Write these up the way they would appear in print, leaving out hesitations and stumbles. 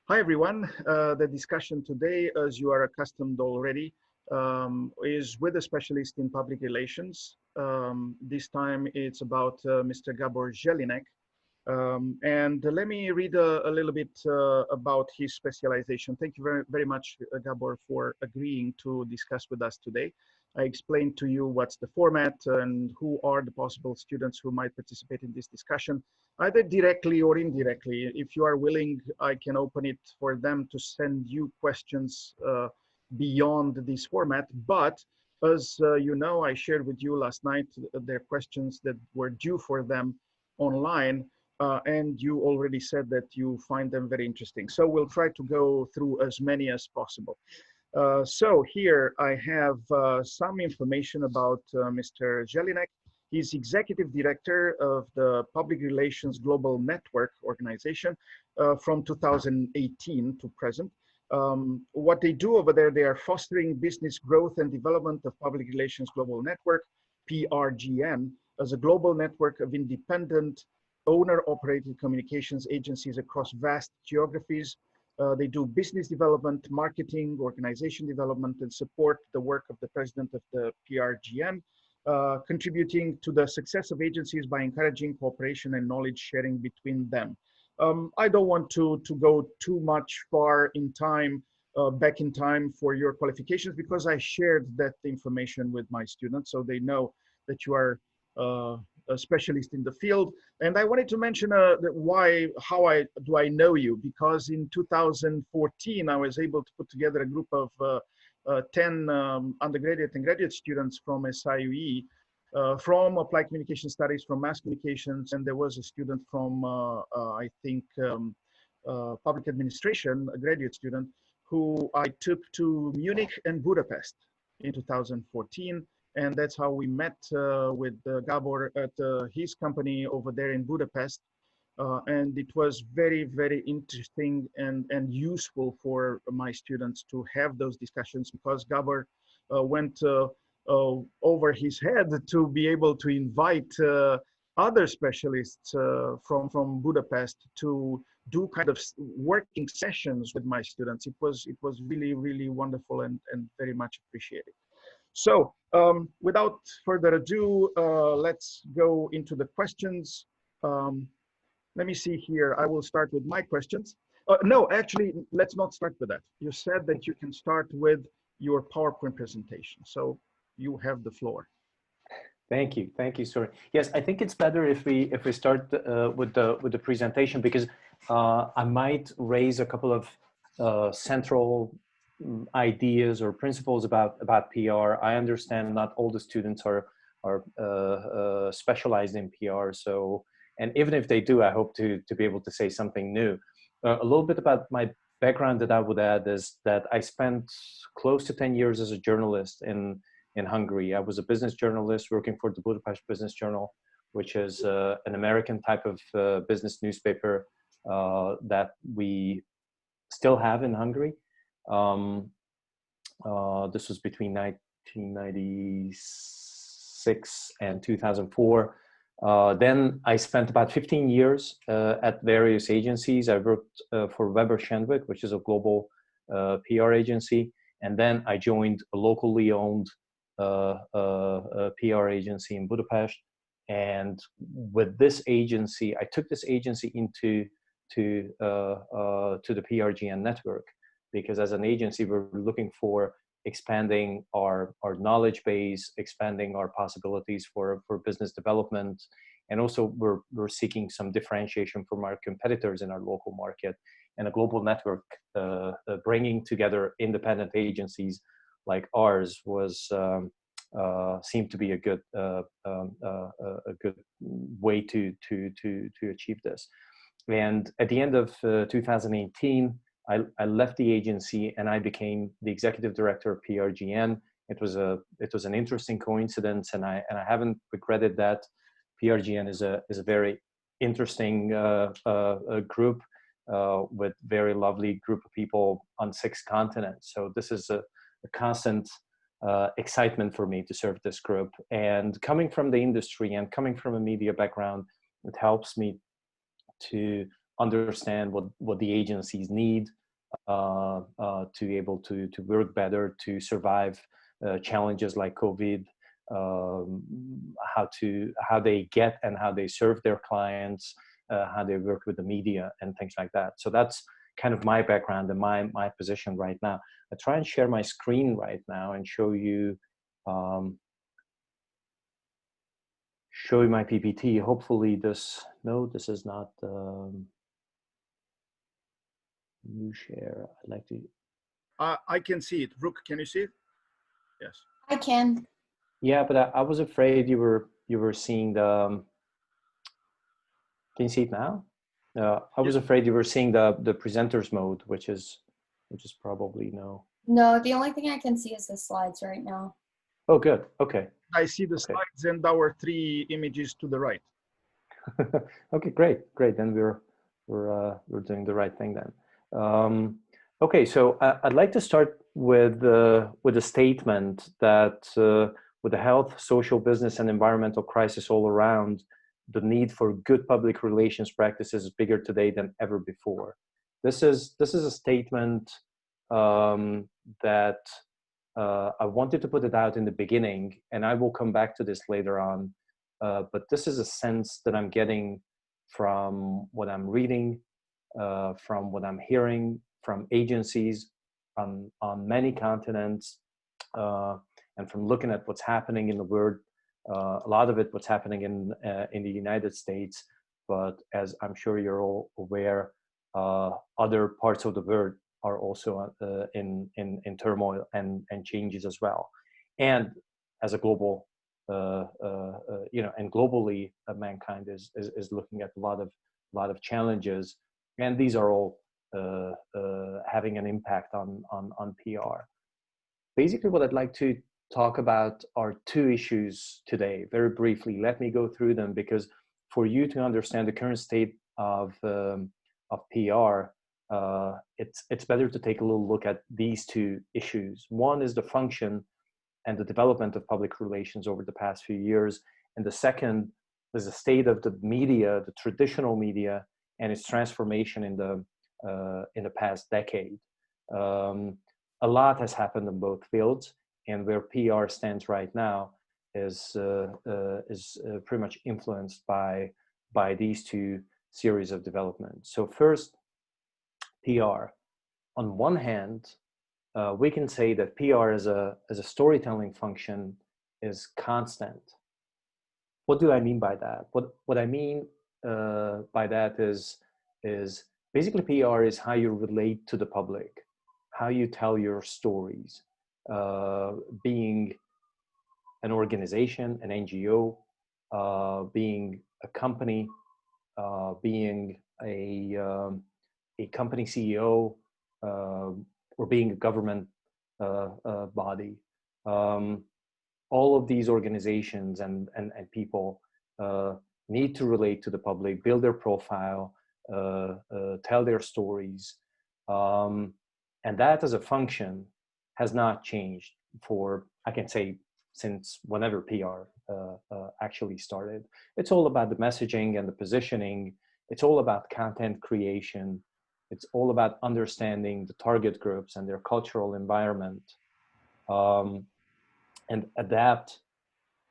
Hi, everyone. The discussion today, as you are accustomed already, is with a specialist in public relations. This time it's about Mr. Gabor Jelinek. And let me read a little bit about his specialization. Thank you very much, Gabor, for agreeing to discuss with us today. I explained to you what's the format and who are the possible students who might participate in this discussion, either directly or indirectly. If you are willing, I can open it for them to send you questions beyond this format. But as you know, I shared with you last night their questions that were due for them online. And you already said that you find them very interesting. So we'll try to go through as many as possible. So here I have some information about Mr. Jelinek. He's executive director of the Public Relations Global Network organization from 2018 to present. What they do over there, they are fostering business growth and development of Public Relations Global Network, PRGN, as a global network of independent owner-operated communications agencies across vast geographies. They do business development, marketing, organization development, and support the work of the president of the PRGN, contributing to the success of agencies by encouraging cooperation and knowledge sharing between them. I don't want to go too much far in time, back in time for your qualifications, because I shared that information with my students, so they know that you are a specialist in the field. And I wanted to mention how do I know you, because in 2014 I was able to put together a group of 10 undergraduate and graduate students from SIUE, from Applied Communication Studies, from Mass Communications, and there was a student from I think Public Administration, a graduate student, who I took to Munich and Budapest in 2014. And that's how we met with Gabor at his company over there in Budapest. And it was very, very interesting and useful for my students to have those discussions, because Gabor went over his head to be able to invite other specialists from Budapest to do kind of working sessions with my students. It was really, really wonderful and very much appreciated. So without further ado, let's go into the questions. Let me see here. I will start with my questions. No, actually, let's not start with that. You said that you can start with your PowerPoint presentation. So you have the floor. Thank you, Soren. Yes, I think it's better if we start with the presentation, because I might raise a couple of central ideas or principles about PR. I understand not all the students are specialized in PR, so, and even if they do, I hope to be able to say something new. A little bit about my background that I would add is that I spent close to 10 years as a journalist in Hungary. I was a business journalist working for the Budapest Business Journal, which is an American type of business newspaper that we still have in Hungary. This was between 1996 and 2004. Then I spent about 15 years at various agencies. I worked for Weber Shandwick, which is a global PR agency. And then I joined a locally owned PR agency in Budapest. And with this agency, I took this agency into the PRGN network, because as an agency, we're looking for expanding our knowledge base, expanding our possibilities for business development. And also we're seeking some differentiation from our competitors in our local market, and a global network bringing together independent agencies like ours was seemed to be a good way to achieve this. And at the end of 2018, I left the agency and I became the executive director of PRGN. It was an interesting coincidence, and I haven't regretted that. PRGN is a very interesting group with very lovely group of people on 6 continents. So this is a constant excitement for me to serve this group. And coming from the industry and coming from a media background, it helps me to understand what the agencies need to be able to work better, to survive challenges like COVID, how they get and how they serve their clients, how they work with the media and things like that. So that's kind of my background and my position right now. I try and share my screen right now and show you my PPT. Hopefully this, no, this is not new share. I'd like to. I can see it. Rook, can you see it? Yes. I can. Yeah, but I was afraid you were seeing the. Can you see it now? I was afraid you were seeing the presenters mode, which is probably no. No, the only thing I can see is the slides right now. Oh, good. Okay. I see the slides and our 3 images to the right. Okay, great. Then we're doing the right thing then. Okay, so I'd like to start with a statement that with the health, social, business, and environmental crisis all around, the need for good public relations practices is bigger today than ever before. This is a statement that I wanted to put it out in the beginning, and I will come back to this later on. But this is a sense that I'm getting from what I'm reading, from what I'm hearing from agencies on many continents, and from looking at what's happening in the world. A lot of it, what's happening in the United States, but as I'm sure you're all aware, other parts of the world are also in turmoil and changes as well. And as a global, and globally, mankind is looking at a lot of challenges, and these are all having an impact on PR. Basically, what I'd like to talk about are 2 issues today. Very briefly, let me go through them, because for you to understand the current state of PR, it's better to take a little look at these 2 issues. One is the function and the development of public relations over the past few years, and the second is the state of the media, the traditional media, and its transformation in the past decade. A lot has happened in both fields, and where PR stands right now is pretty much influenced by these 2 series of developments. So first, PR. On one hand, we can say that PR as a storytelling function is constant. What do I mean by that? What I mean by that is basically PR is how you relate to the public, how you tell your stories. Being an organization, an NGO, being a company, being a company CEO, or being a government body. All of these organizations and people need to relate to the public, build their profile, tell their stories. And that as a function has not changed for, I can say, since whenever PR actually started. It's all about the messaging and the positioning. It's all about content creation. It's all about understanding the target groups and their cultural environment, and adapt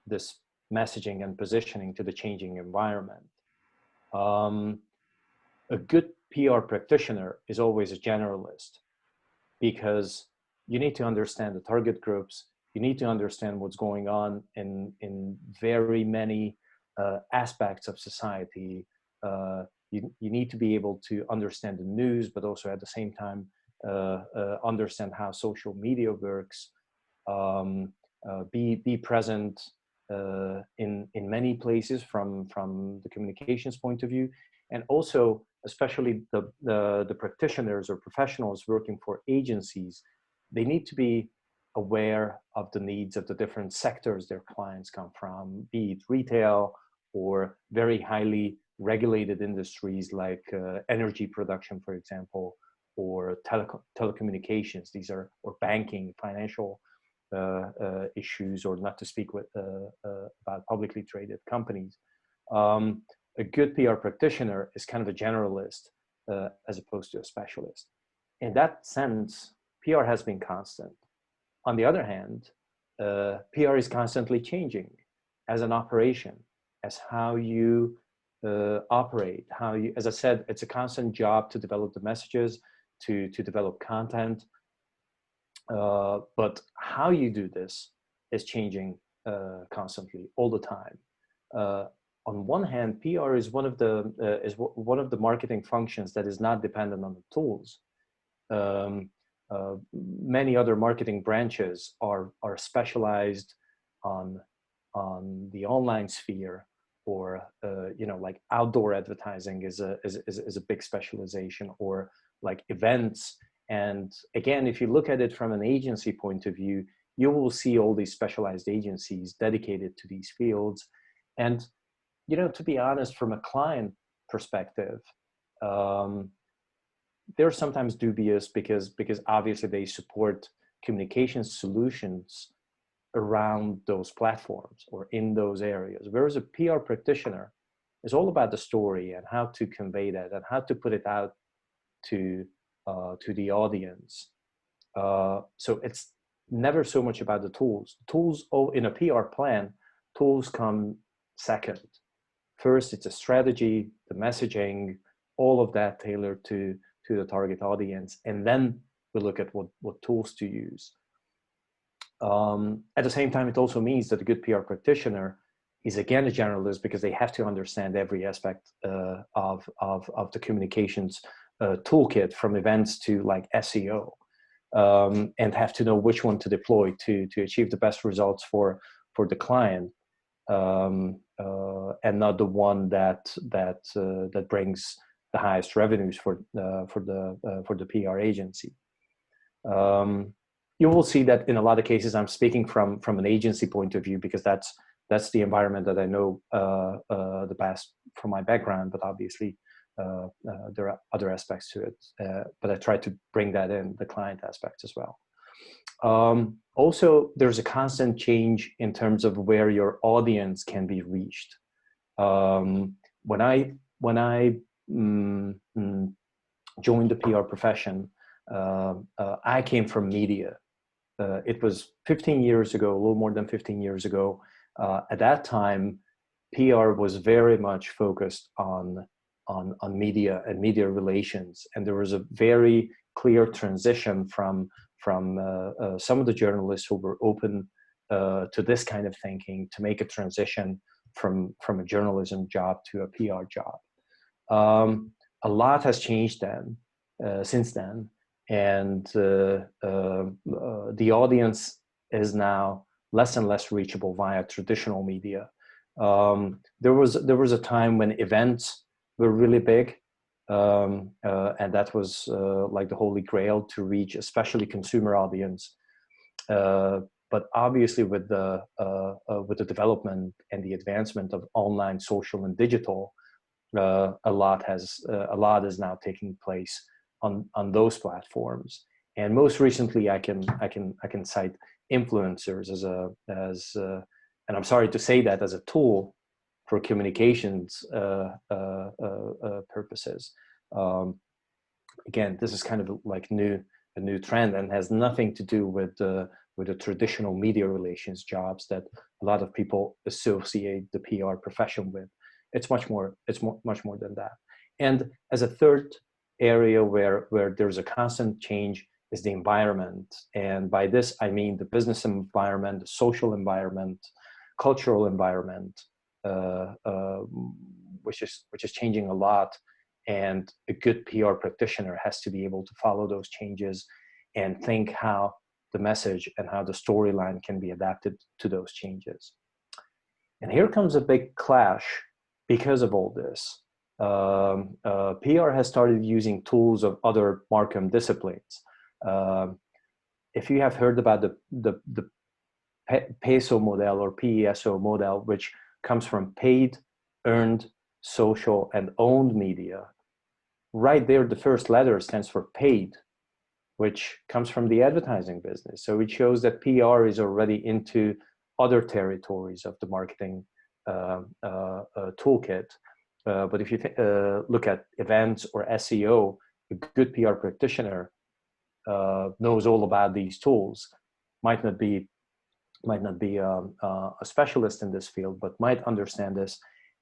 this messaging and positioning to the changing environment. A good PR practitioner is always a generalist, because you need to understand the target groups. You need to understand what's going on in very many aspects of society. You need to be able to understand the news, but also at the same time understand how social media works. Be present in many places from the communications point of view, and also especially the practitioners or professionals working for agencies. They need to be aware of the needs of the different sectors their clients come from, be it retail or very highly regulated industries like energy production, for example, or telecommunications. These are, or banking, financial issues, or not to speak with about publicly traded companies. A good PR practitioner is kind of a generalist. as opposed to a specialist. In that sense, PR has been constant. On the other hand, PR is constantly changing as an operation, as how you operate, how you, as I said, it's a constant job to develop the messages, to develop content, but how you do this is changing constantly, all the time. On one hand, PR is one of the marketing functions that is not dependent on the tools. Many other marketing branches are specialized on the online sphere, or like outdoor advertising is a big specialization, or like events. And again, if you look at it from an agency point of view, you will see all these specialized agencies dedicated to these fields. And to be honest, from a client perspective, they're sometimes dubious because obviously they support communication solutions around those platforms or in those areas. Whereas a PR practitioner is all about the story and how to convey that and how to put it out to the audience. So it's never so much about the tools. Tools, in a PR plan, tools come second. First, it's a strategy, the messaging, all of that tailored to the target audience, and then we look at what tools to use. At the same time, it also means that a good PR practitioner is again a generalist, because they have to understand every aspect of the communications toolkit, from events to like SEO, and have to know which one to deploy to achieve the best results for the client, and not the one that brings the highest revenues for the PR agency. You will see that in a lot of cases, I'm speaking from an agency point of view, because that's the environment that I know the best from my background. But obviously, there are other aspects to it. But I try to bring that in, the client aspect as well. Also, there's a constant change in terms of where your audience can be reached. When I joined the PR profession, I came from media. It was 15 years ago, a little more than 15 years ago. At that time, PR was very much focused on media and media relations, and there was a very clear transition from some of the journalists who were open to this kind of thinking, to make a transition from a journalism job to a PR job. A lot has changed since then, and the audience is now less and less reachable via traditional media. There was a time when events were really big, and that was like the holy grail to reach, especially consumer audience. But obviously, with the development and the advancement of online, social, and digital, a lot is now taking place on those platforms. And most recently, I can cite influencers and I'm sorry to say that, as a tool for communications purposes. Again, this is kind of like a new trend, and has nothing to do with the traditional media relations jobs that a lot of people associate the PR profession with. It's much more than that. And as a third area where there's a constant change is the environment. And by this, I mean the business environment, the social environment, cultural environment, which is changing a lot. And a good PR practitioner has to be able to follow those changes and think how the message and how the storyline can be adapted to those changes. And here comes a big clash because of all this. PR has started using tools of other marketing disciplines. If you have heard about the PESO model or PESO model, which comes from paid, earned, social, and owned media, right there, the first letter stands for paid, which comes from the advertising business. So it shows that PR is already into other territories of the marketing toolkit. But if you look at events or SEO, a good PR practitioner knows all about these tools. Might not be a specialist in this field, but might understand this.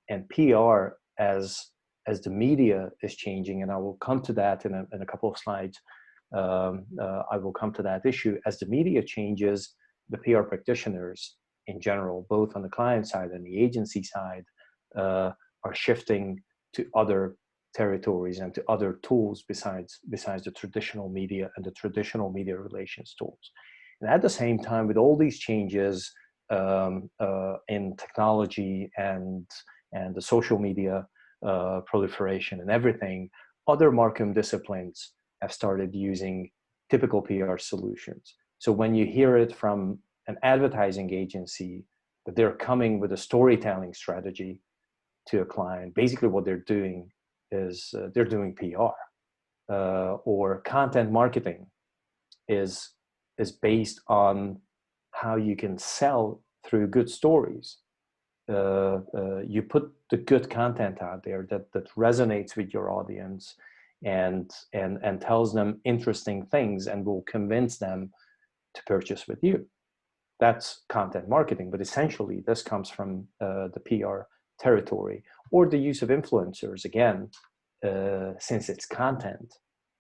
And PR, as the media is changing, and I will come to that in a couple of slides. I will come to that issue. As the media changes, the PR practitioners in general, both on the client side and the agency side, are shifting to other territories and to other tools besides the traditional media and the traditional media relations tools. And at the same time, with all these changes in technology and the social media proliferation and everything, other marketing disciplines have started using typical PR solutions. So when you hear it from an advertising agency that they're coming with a storytelling strategy to a client, basically what they're doing is they're doing PR, or content marketing is based on how you can sell through good stories. You put the good content out there that resonates with your audience and tells them interesting things and will convince them to purchase with you. That's content marketing, but essentially this comes from the PR territory, or the use of influencers. Again, since it's content,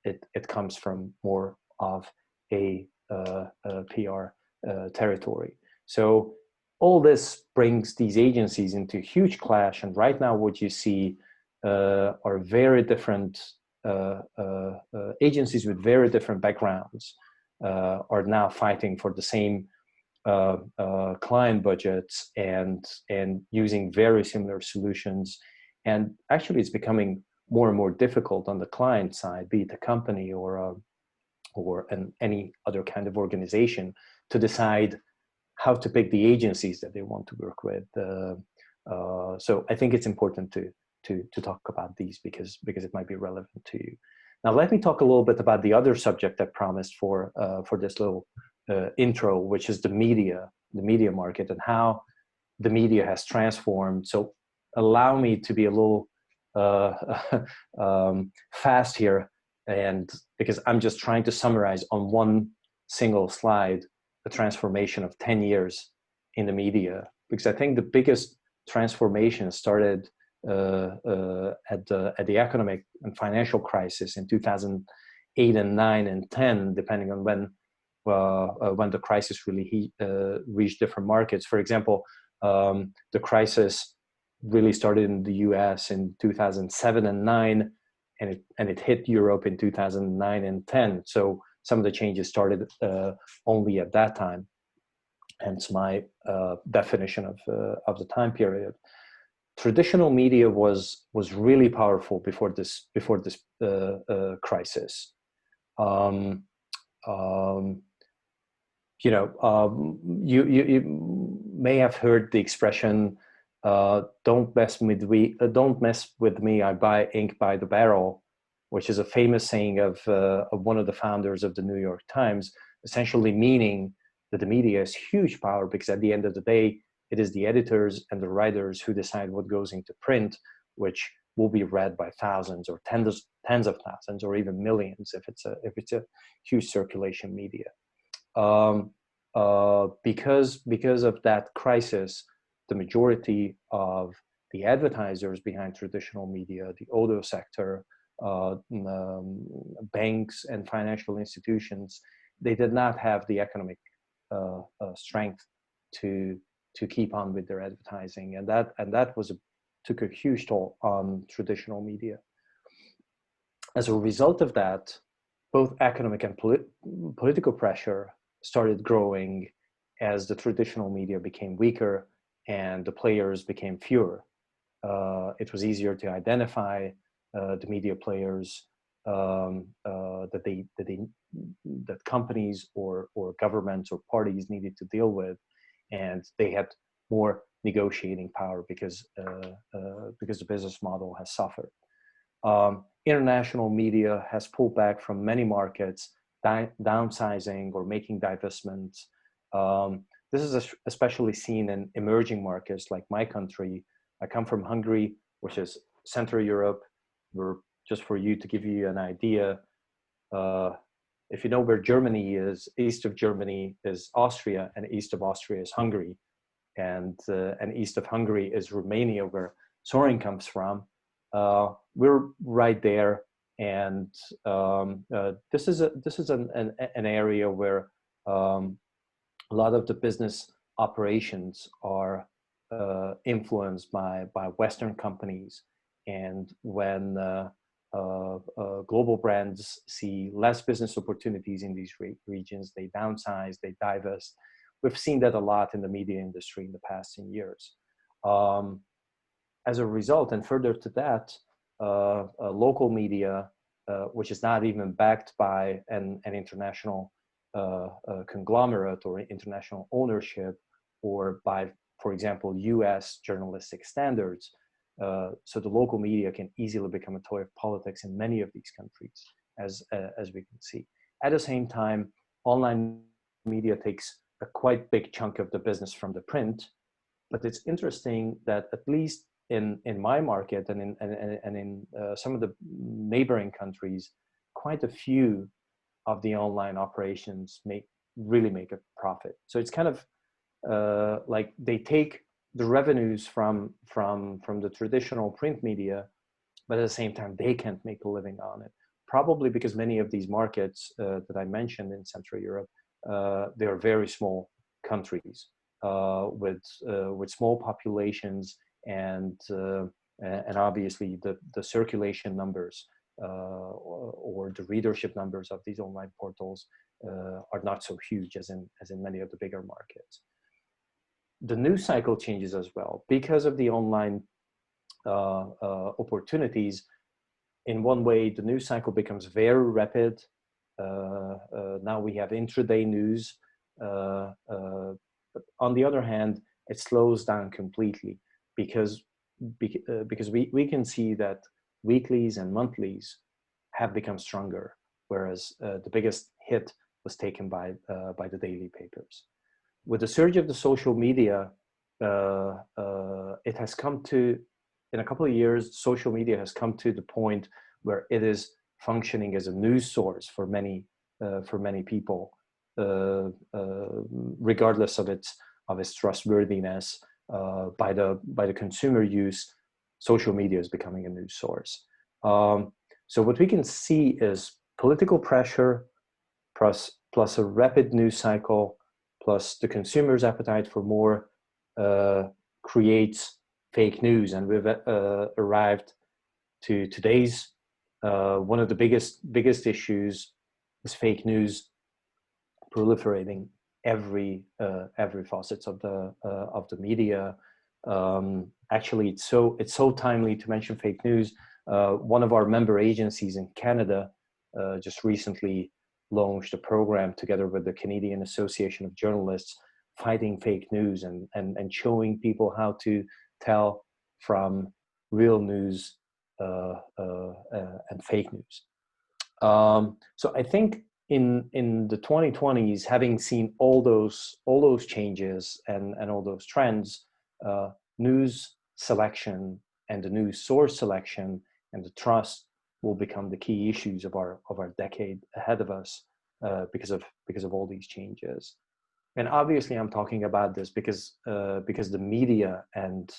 it comes from more of a PR territory. So all this brings these agencies into a huge clash, and right now what you see are very different agencies with very different backgrounds are now fighting for the same client budgets and using very similar solutions. And actually it's becoming more and more difficult on the client side, be it a company or any other kind of organization, to decide how to pick the agencies that they want to work with. So I think it's important to talk about these because it might be relevant to you. Now let me talk a little bit about the other subject I promised for this little intro, which is the media market and how the media has transformed. So allow me to be a little fast here, and because I'm just trying to summarize on one single slide the transformation of 10 years in the media, because I think the biggest transformation started at the economic and financial crisis in 2008 and 9 and 10, depending on when the crisis really reached different markets. For example, the crisis really started in the US in 2007 and 9, and it hit Europe in 2009 and 10. So some of the changes started only at that time, hence my definition of the time period. Traditional media was really powerful before this crisis. You may have heard the expression, "Don't mess with me. I buy ink by the barrel," which is a famous saying of one of the founders of the New York Times, essentially meaning that the media has huge power because at the end of the day, it is the editors and the writers who decide what goes into print, which will be read by thousands or tens of thousands or even millions if it's a huge circulation media. Because of that crisis, the majority of the advertisers behind traditional media, the auto sector, banks and financial institutions, they did not have the economic strength to keep on with their advertising, and that took a huge toll on traditional media. As a result of that, both economic and political pressure started growing as the traditional media became weaker and the players became fewer. It was easier to identify the media players that companies or governments or parties needed to deal with, and they had more negotiating power because the business model has suffered. International media has pulled back from many markets, downsizing or making divestments. This is especially seen in emerging markets like my country. I come from Hungary, which is Central Europe, we're just for you to give you an idea. If you know where Germany is, east of Germany is Austria, and east of Austria is Hungary, and east of Hungary is Romania, where Soren comes from. We're right there, and this is an area where a lot of the business operations are influenced by Western companies, and when global brands see less business opportunities in these regions, they downsize, they divest. We've seen that a lot in the media industry in the past 10 years. As a result, and further to that, local media, which is not even backed by an international conglomerate or international ownership, or by, for example, US journalistic standards, so the local media can easily become a toy of politics in many of these countries, as we can see. At the same time, online media takes a quite big chunk of the business from the print, but it's interesting that at least in my market and in some of the neighboring countries, quite a few of the online operations really make a profit. So it's kind of like they take the revenues from the traditional print media, but at the same time they can't make a living on it. Probably because many of these markets that I mentioned in Central Europe, they are very small countries with small populations, and obviously the circulation numbers or the readership numbers of these online portals are not so huge as in many of the bigger markets. The news cycle changes as well because of the online opportunities. In one way, the news cycle becomes very rapid. Now we have intraday news, but on the other hand, it slows down completely because we can see that weeklies and monthlies have become stronger, whereas the biggest hit was taken by the daily papers. With the surge of the social media, it has come to, in a couple of years, social media has come to the point where it is functioning as a news source for many people, regardless of its trustworthiness. By the consumer use, social media is becoming a news source. So what we can see is political pressure plus a rapid news cycle, plus the consumer's appetite for more creates fake news. And we've arrived to today's one of the biggest issues is fake news proliferating every facets of the media. Actually, it's so timely to mention fake news. One of our member agencies in Canada just recently launched a program together with the Canadian Association of Journalists fighting fake news and showing people how to tell from real news and fake news. So I think in the 2020s, having seen all those changes and all those trends, news selection and the news source selection and the trust will become the key issues of our decade ahead of us because of all these changes. And obviously, I'm talking about this because the media and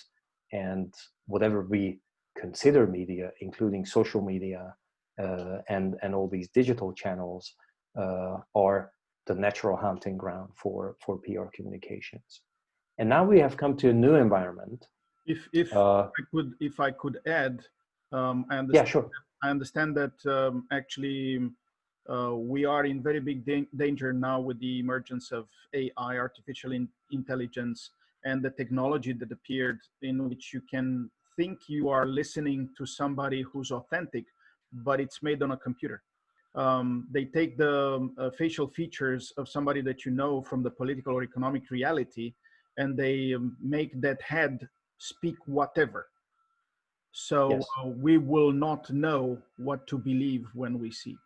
whatever we consider media, including social media and all these digital channels, are the natural hunting ground for PR communications. And now we have come to a new environment. If I could add, yeah, sure. I understand that actually we are in very big danger now with the emergence of AI, artificial intelligence, and the technology that appeared in which you can think you are listening to somebody who's authentic, but it's made on a computer. They take the facial features of somebody that you know from the political or economic reality, and they make that head speak whatever. So Yes. We will not know what to believe when we see.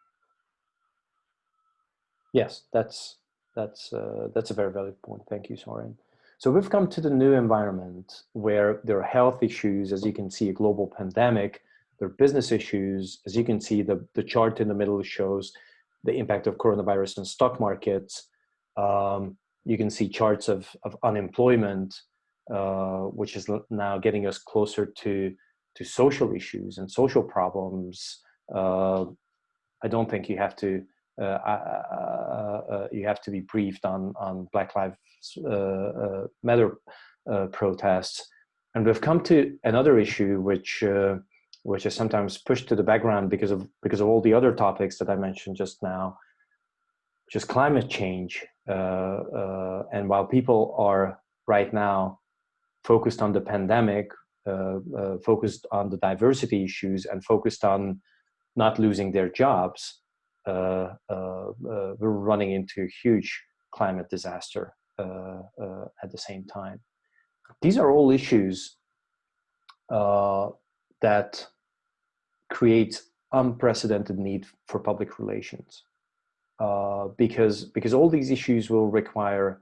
Yes, that's a very valid point. Thank you, Soren. So we've come to the new environment where there are health issues, as you can see, a global pandemic. There are business issues. As you can see, the chart in the middle shows the impact of coronavirus on stock markets. You can see charts of unemployment, which is now getting us closer to social issues and social problems. I don't think you have to be briefed on Black Lives Matter protests, and we've come to another issue which is sometimes pushed to the background because of all the other topics that I mentioned just now, which is climate change. And while people are right now focused on the pandemic, focused on the diversity issues, and focused on not losing their jobs, we're running into a huge climate disaster at the same time. These are all issues that create unprecedented need for public relations, because all these issues will require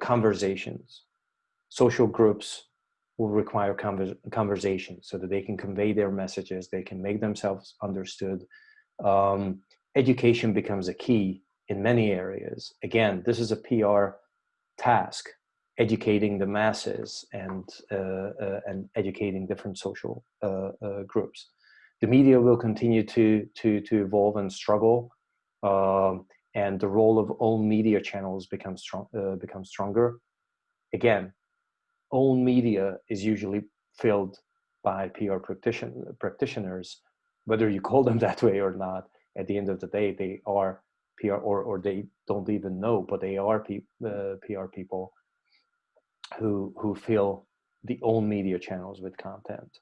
conversations. Social groups will require conversations so that they can convey their messages, they can make themselves understood. Education becomes a key in many areas. Again, this is a PR task, educating the masses and educating different social groups. The media will continue to evolve and struggle, and the role of own media channels becomes stronger. Again, own media is usually filled by PR practitioners, whether you call them that way or not. At the end of the day, they are PR, or they don't even know, but they are PR people who fill the own media channels with content.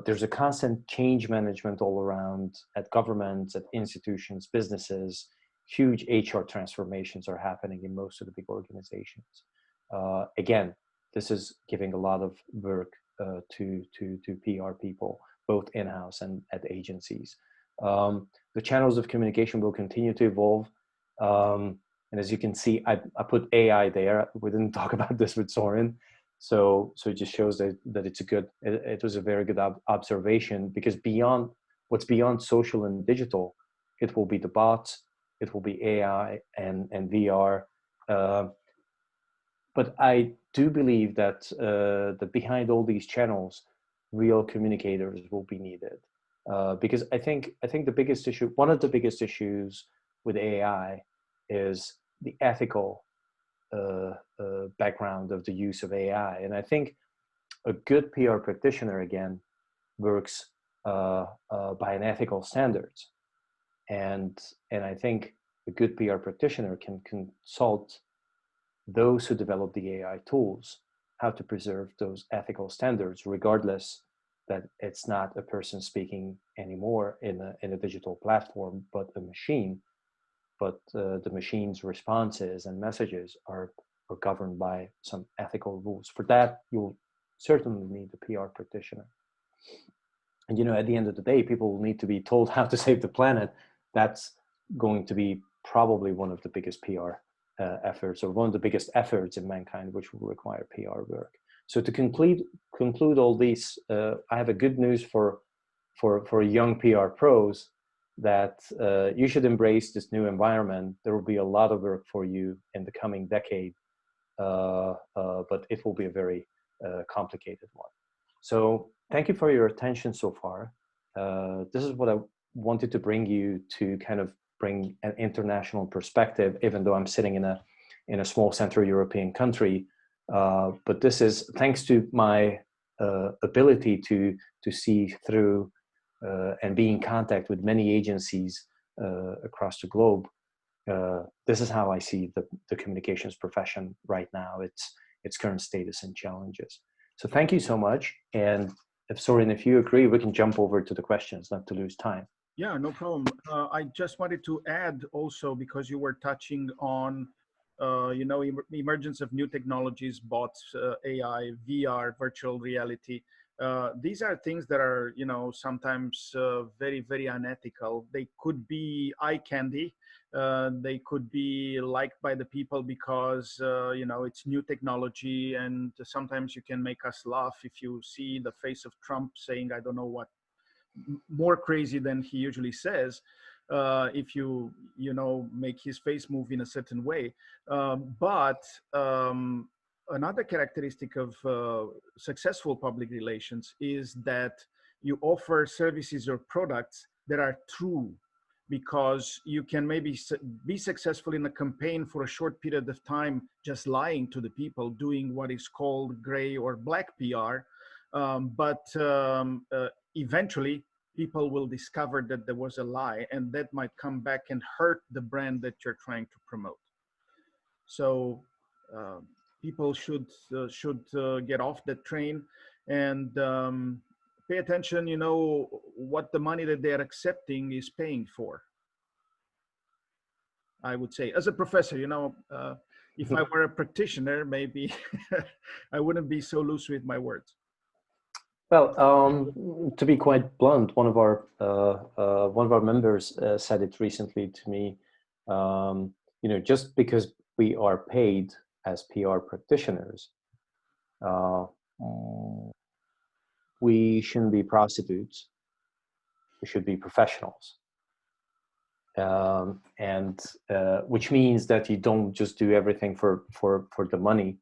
There's a constant change management all around at governments, at institutions, businesses. Huge HR transformations are happening in most of the big organizations. Again, this is giving a lot of work to PR people, both in-house and at agencies. The channels of communication will continue to evolve. And as you can see, I put AI there. We didn't talk about this with Soren. So it just shows that it was a very good observation, because what's beyond social and digital, it will be the bots, it will be AI and VR. But I do believe that behind all these channels, real communicators will be needed. Because I think one of the biggest issues with AI is the ethical background of the use of AI. And I think a good PR practitioner, again, works by an ethical standards. And I think a good PR practitioner can consult those who develop the AI tools how to preserve those ethical standards, regardless that it's not a person speaking anymore in a digital platform, but a machine. But the machine's responses and messages are governed by some ethical rules. For that, you'll certainly need a PR practitioner. And at the end of the day, people will need to be told how to save the planet. That's going to be probably one of the biggest PR efforts, or one of the biggest efforts in mankind, which will require PR work. So to conclude all these, I have a good news for young PR pros, that you should embrace this new environment. There will be a lot of work for you in the coming decade, but it will be a very complicated one. So thank you for your attention so far. This is what I wanted to bring you, to kind of bring an international perspective, even though I'm sitting in a small Central European country. But this is thanks to my ability to see through and be in contact with many agencies across the globe. This is how I see the communications profession right now, its current status and challenges. So thank you so much. And if you agree, we can jump over to the questions, not to lose time. Yeah, no problem. I just wanted to add also, because you were touching on, emergence of new technologies, bots, AI, VR, virtual reality. These are things that are, sometimes very, very unethical. They could be eye candy. They could be liked by the people because, it's new technology. And sometimes you can make us laugh if you see the face of Trump saying, I don't know what, more crazy than he usually says. If make his face move in a certain way. But another characteristic of successful public relations is that you offer services or products that are true, because you can maybe be successful in a campaign for a short period of time, just lying to the people, doing what is called gray or black PR. But eventually people will discover that there was a lie, and that might come back and hurt the brand that you're trying to promote. So people should get off that train and pay attention, what the money that they're accepting is paying for. I would say, as a professor, if I were a practitioner, maybe I wouldn't be so loose with my words. Well, to be quite blunt, one of our members said it recently to me. Just because we are paid as PR practitioners, we shouldn't be prostitutes. We should be professionals, and which means that you don't just do everything for the money.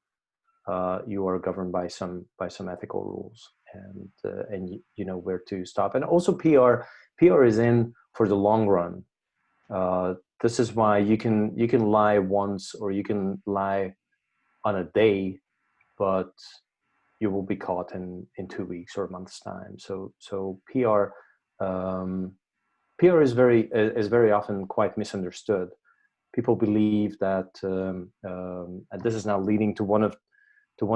You are governed by some ethical rules, and you know where to stop. And also PR is in for the long run. This is why you can lie once, or you can lie on a day, but you will be caught in 2 weeks or a month's time. So PR is very often quite misunderstood. People believe that, and this is now leading to one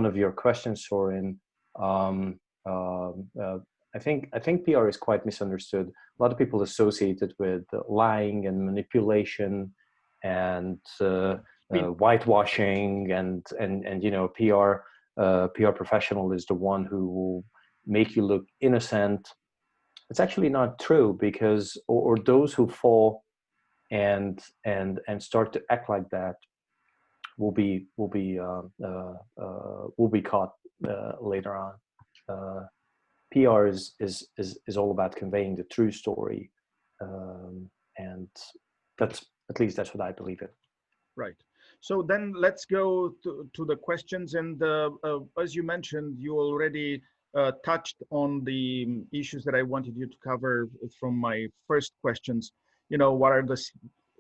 of your questions, Soren. I think PR is quite misunderstood. A lot of people associate it with lying and manipulation and whitewashing, and PR professional is the one who will make you look innocent. It's actually not true, because or those who fall and start to act like that will be caught later on. PR is all about conveying the true story, and that's what I believe in. Right. So then let's go to the questions. And as you mentioned, you already touched on the issues that I wanted you to cover from my first questions. What are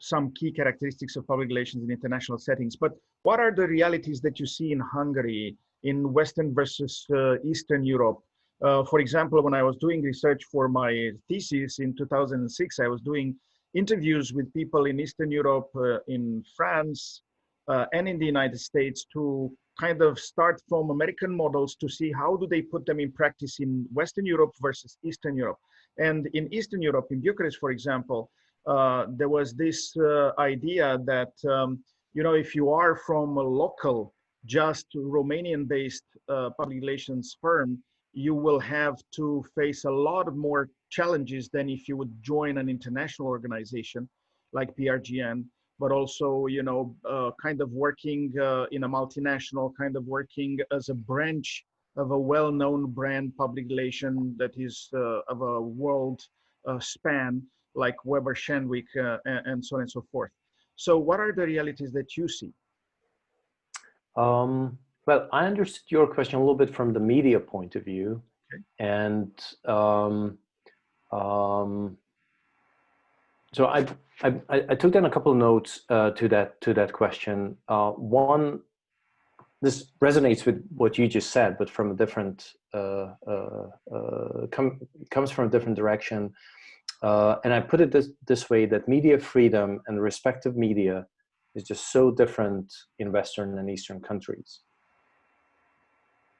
some key characteristics of public relations in international settings? But what are the realities that you see in Hungary, in Western versus Eastern Europe? For example, when I was doing research for my thesis in 2006, I was doing interviews with people in Eastern Europe, in France, and in the United States, to kind of start from American models to see how do they put them in practice in Western Europe versus Eastern Europe. And in Eastern Europe, in Bucharest, for example, there was this idea that, if you are from a local, just Romanian-based public relations firm, you will have to face a lot more challenges than if you would join an international organization like PRGN, but also, kind of working in a multinational, kind of working as a branch of a well-known brand public relation that is of a world span, like Weber Shandwick, and so on and so forth. So what are the realities that you see? Well, I understood your question a little bit from the media point of view. Okay. And so I took down a couple of notes to that question. One, this resonates with what you just said, but from a different comes from a different direction. And I put it this way, that media freedom and the respective media is just so different in Western and Eastern countries.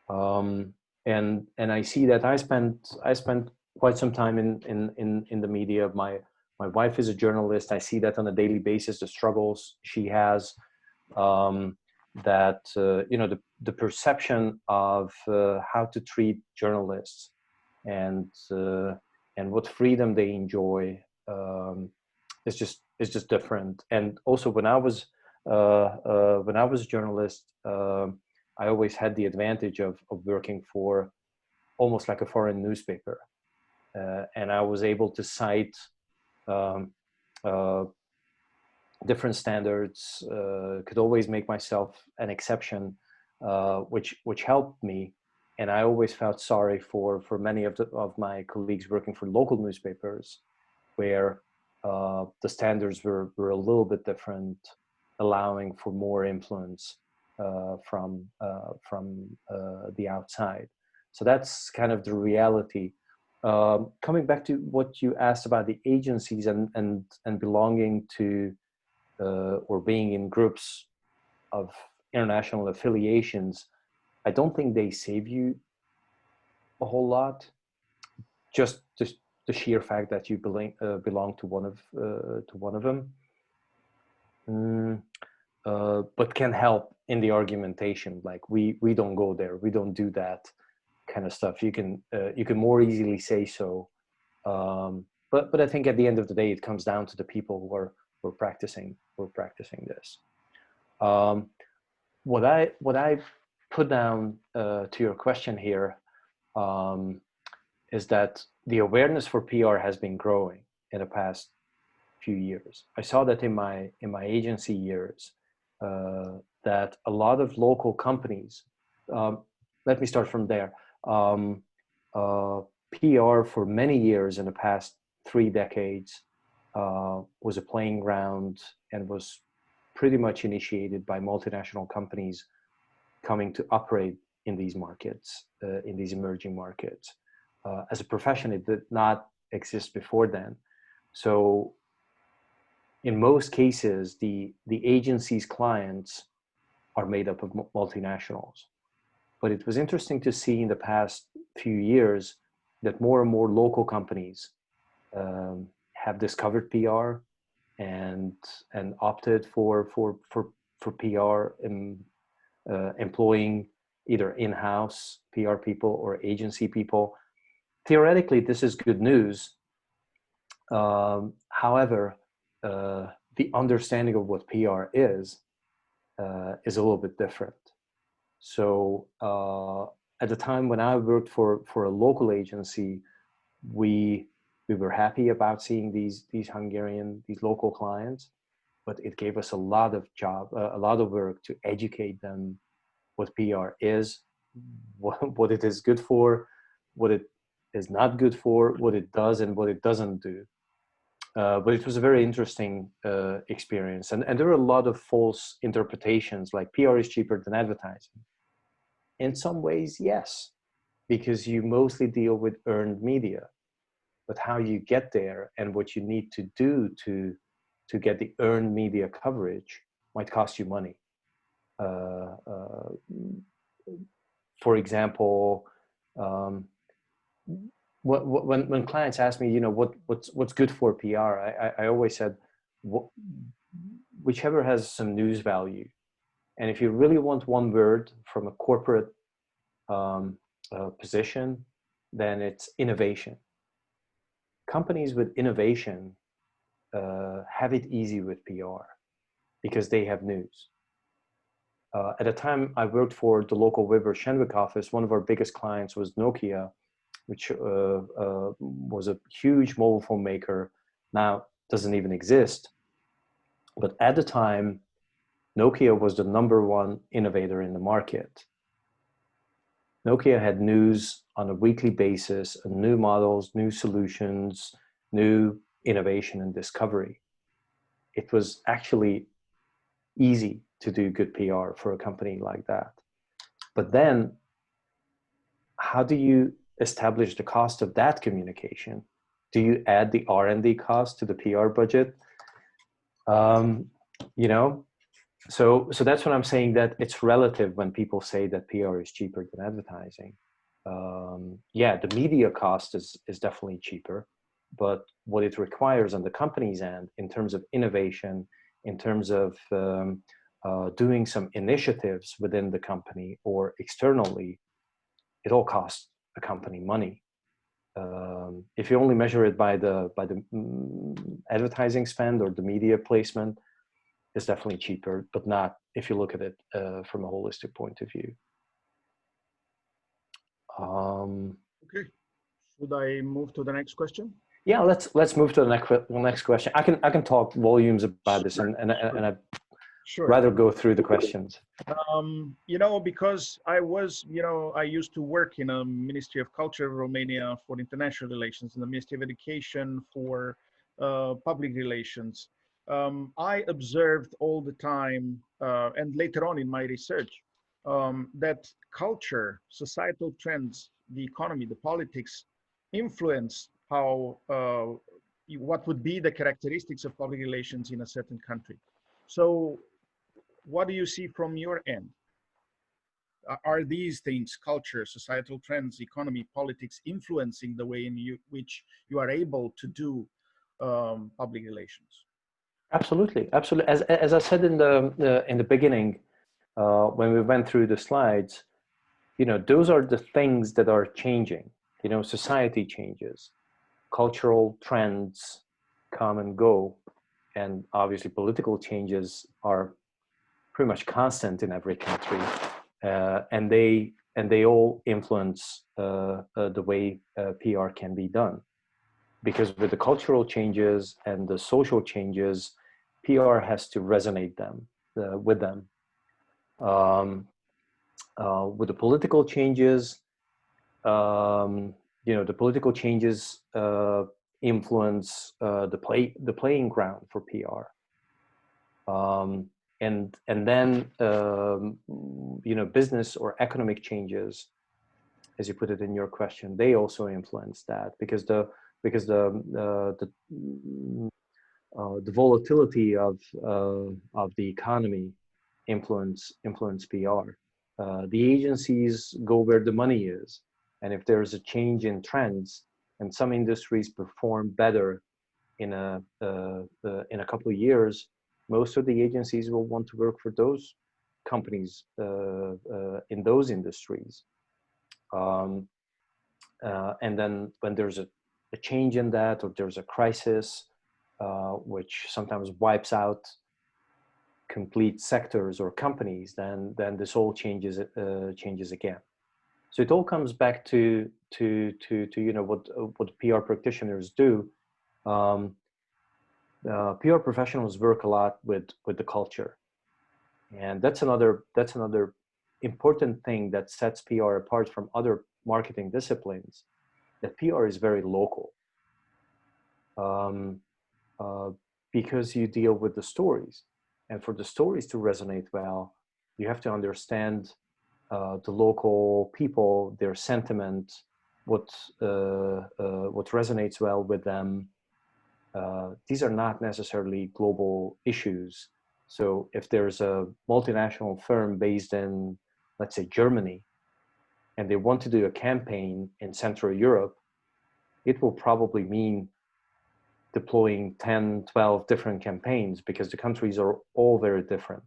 And I see that I spent quite some time in the media. My wife is a journalist. I see that on a daily basis, the struggles she has, that the perception of how to treat journalists and what freedom they enjoy is just different. And also when I was a journalist, I always had the advantage of working for almost like a foreign newspaper, and I was able to cite um, uh, different standards, could always make myself an exception, which helped me. And I always felt sorry for many of my colleagues working for local newspapers, where the standards were a little bit different, allowing for more influence from the outside. So that's kind of the reality. Coming back to what you asked about the agencies and belonging to or being in groups of international affiliations, I don't think they save you a whole lot. Just the sheer fact that you belong to one of them, but can help in the argumentation. Like we don't go there, we don't do that kind of stuff. You can more easily say so. But I think at the end of the day, it comes down to the people who are practicing this. What I put down to your question here is that the awareness for PR has been growing in the past few years. I saw that in my agency years, that a lot of local companies. Let me start from there. PR for many years in the past 3 decades was a playing ground and was pretty much initiated by multinational companies coming to operate in these markets, in these emerging markets. As a profession, it did not exist before then. So in most cases, the agency's clients are made up of multinationals. But it was interesting to see in the past few years that more and more local companies have discovered PR and opted for PR, employing either in-house PR people or agency people. Theoretically, this is good news. However, the understanding of what PR is a little bit different. So at the time when I worked for a local agency, we were happy about seeing these local clients, but it gave us a lot of work to educate them what PR is, what it is good for, what it is not good for, what it does and what it doesn't do. But it was a very interesting experience. And there were a lot of false interpretations, like PR is cheaper than advertising. In some ways, yes, because you mostly deal with earned media. But how you get there and what you need to do to get the earned media coverage might cost you money. For example, when clients ask me, what's good for PR, I always said, whichever has some news value. And if you really want one word from a corporate position, then it's innovation. Companies with innovation have it easy with PR because they have news. At the time I worked for the local Weber Shenwick office, one of our biggest clients was Nokia, which was a huge mobile phone maker. Now doesn't even exist. But at the time, Nokia was the #1 innovator in the market. Nokia had news on a weekly basis, new models, new solutions, new innovation and discovery. It was actually easy to do good PR for a company like that. But then, how do you establish the cost of that communication? Do you add the R&D cost to the PR budget? So that's what I'm saying, that it's relative when people say that PR is cheaper than advertising. Yeah, the media cost is definitely cheaper, but what it requires on the company's end in terms of innovation, in terms of doing some initiatives within the company or externally, it all costs a company money. If you only measure it by the advertising spend or the media placement, it's definitely cheaper, but not if you look at it from a holistic point of view. Okay, should I move to the next question? Yeah, let's move to the next question. I can talk volumes about this, and I'd rather go through the questions. You know, because I was, you know, I used to work in a Ministry of Culture, Romania, for international relations, and the Ministry of Education for public relations. I observed all the time, and later on in my research, that culture, societal trends, the economy, the politics influence how, what would be the characteristics of public relations in a certain country. So what do you see from your end? Are these things, culture, societal trends, economy, politics, influencing the way in which you are able to do public relations? Absolutely, absolutely. As I said in the beginning, when we went through the slides, you know, those are the things that are changing. You know, society changes, cultural trends come and go, and obviously political changes are pretty much constant in every country, and they all influence the way PR can be done. Because with the cultural changes and the social changes, PR has to resonate with them. With the political changes, you know, the political changes influence the playing ground for PR. And then you know, business or economic changes, as you put it in your question, they also influence that, because the volatility of the economy influence PR. The agencies go where the money is, and if there's a change in trends and some industries perform better in a couple of years, most of the agencies will want to work for those companies in those industries. And then when there's a change in that, or there's a crisis, which sometimes wipes out complete sectors or companies, then this all changes again. So it all comes back to you know, what PR practitioners do. PR professionals work a lot with the culture, and that's another important thing that sets PR apart from other marketing disciplines. That PR is very local, because you deal with the stories, and for the stories to resonate well, you have to understand the local people, their sentiment, what resonates well with them. These are not necessarily global issues. So if there's a multinational firm based in, let's say, Germany, and they want to do a campaign in Central Europe, it will probably mean deploying 10, 12 different campaigns, because the countries are all very different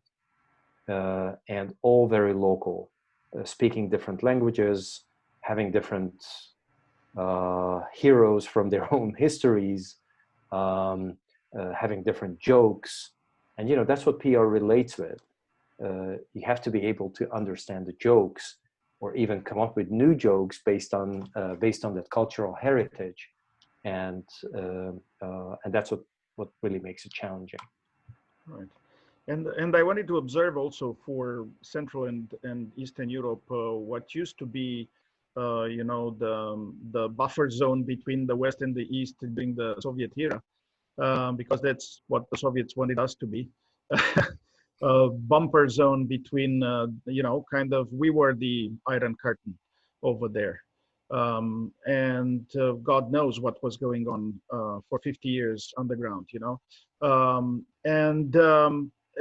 and all very local, speaking different languages, having different heroes from their own histories, having different jokes. And, you know, that's what PR relates with. You have to be able to understand the jokes, or even come up with new jokes based on that cultural heritage. And that's what really makes it challenging. Right. And I wanted to observe also for Central and Eastern Europe, what used to be, you know, the buffer zone between the West and the East during the Soviet era, because that's what the Soviets wanted us to be. A bumper zone between, you know, kind of, we were the Iron Curtain over there. And God knows what was going on for 50 years underground, you know.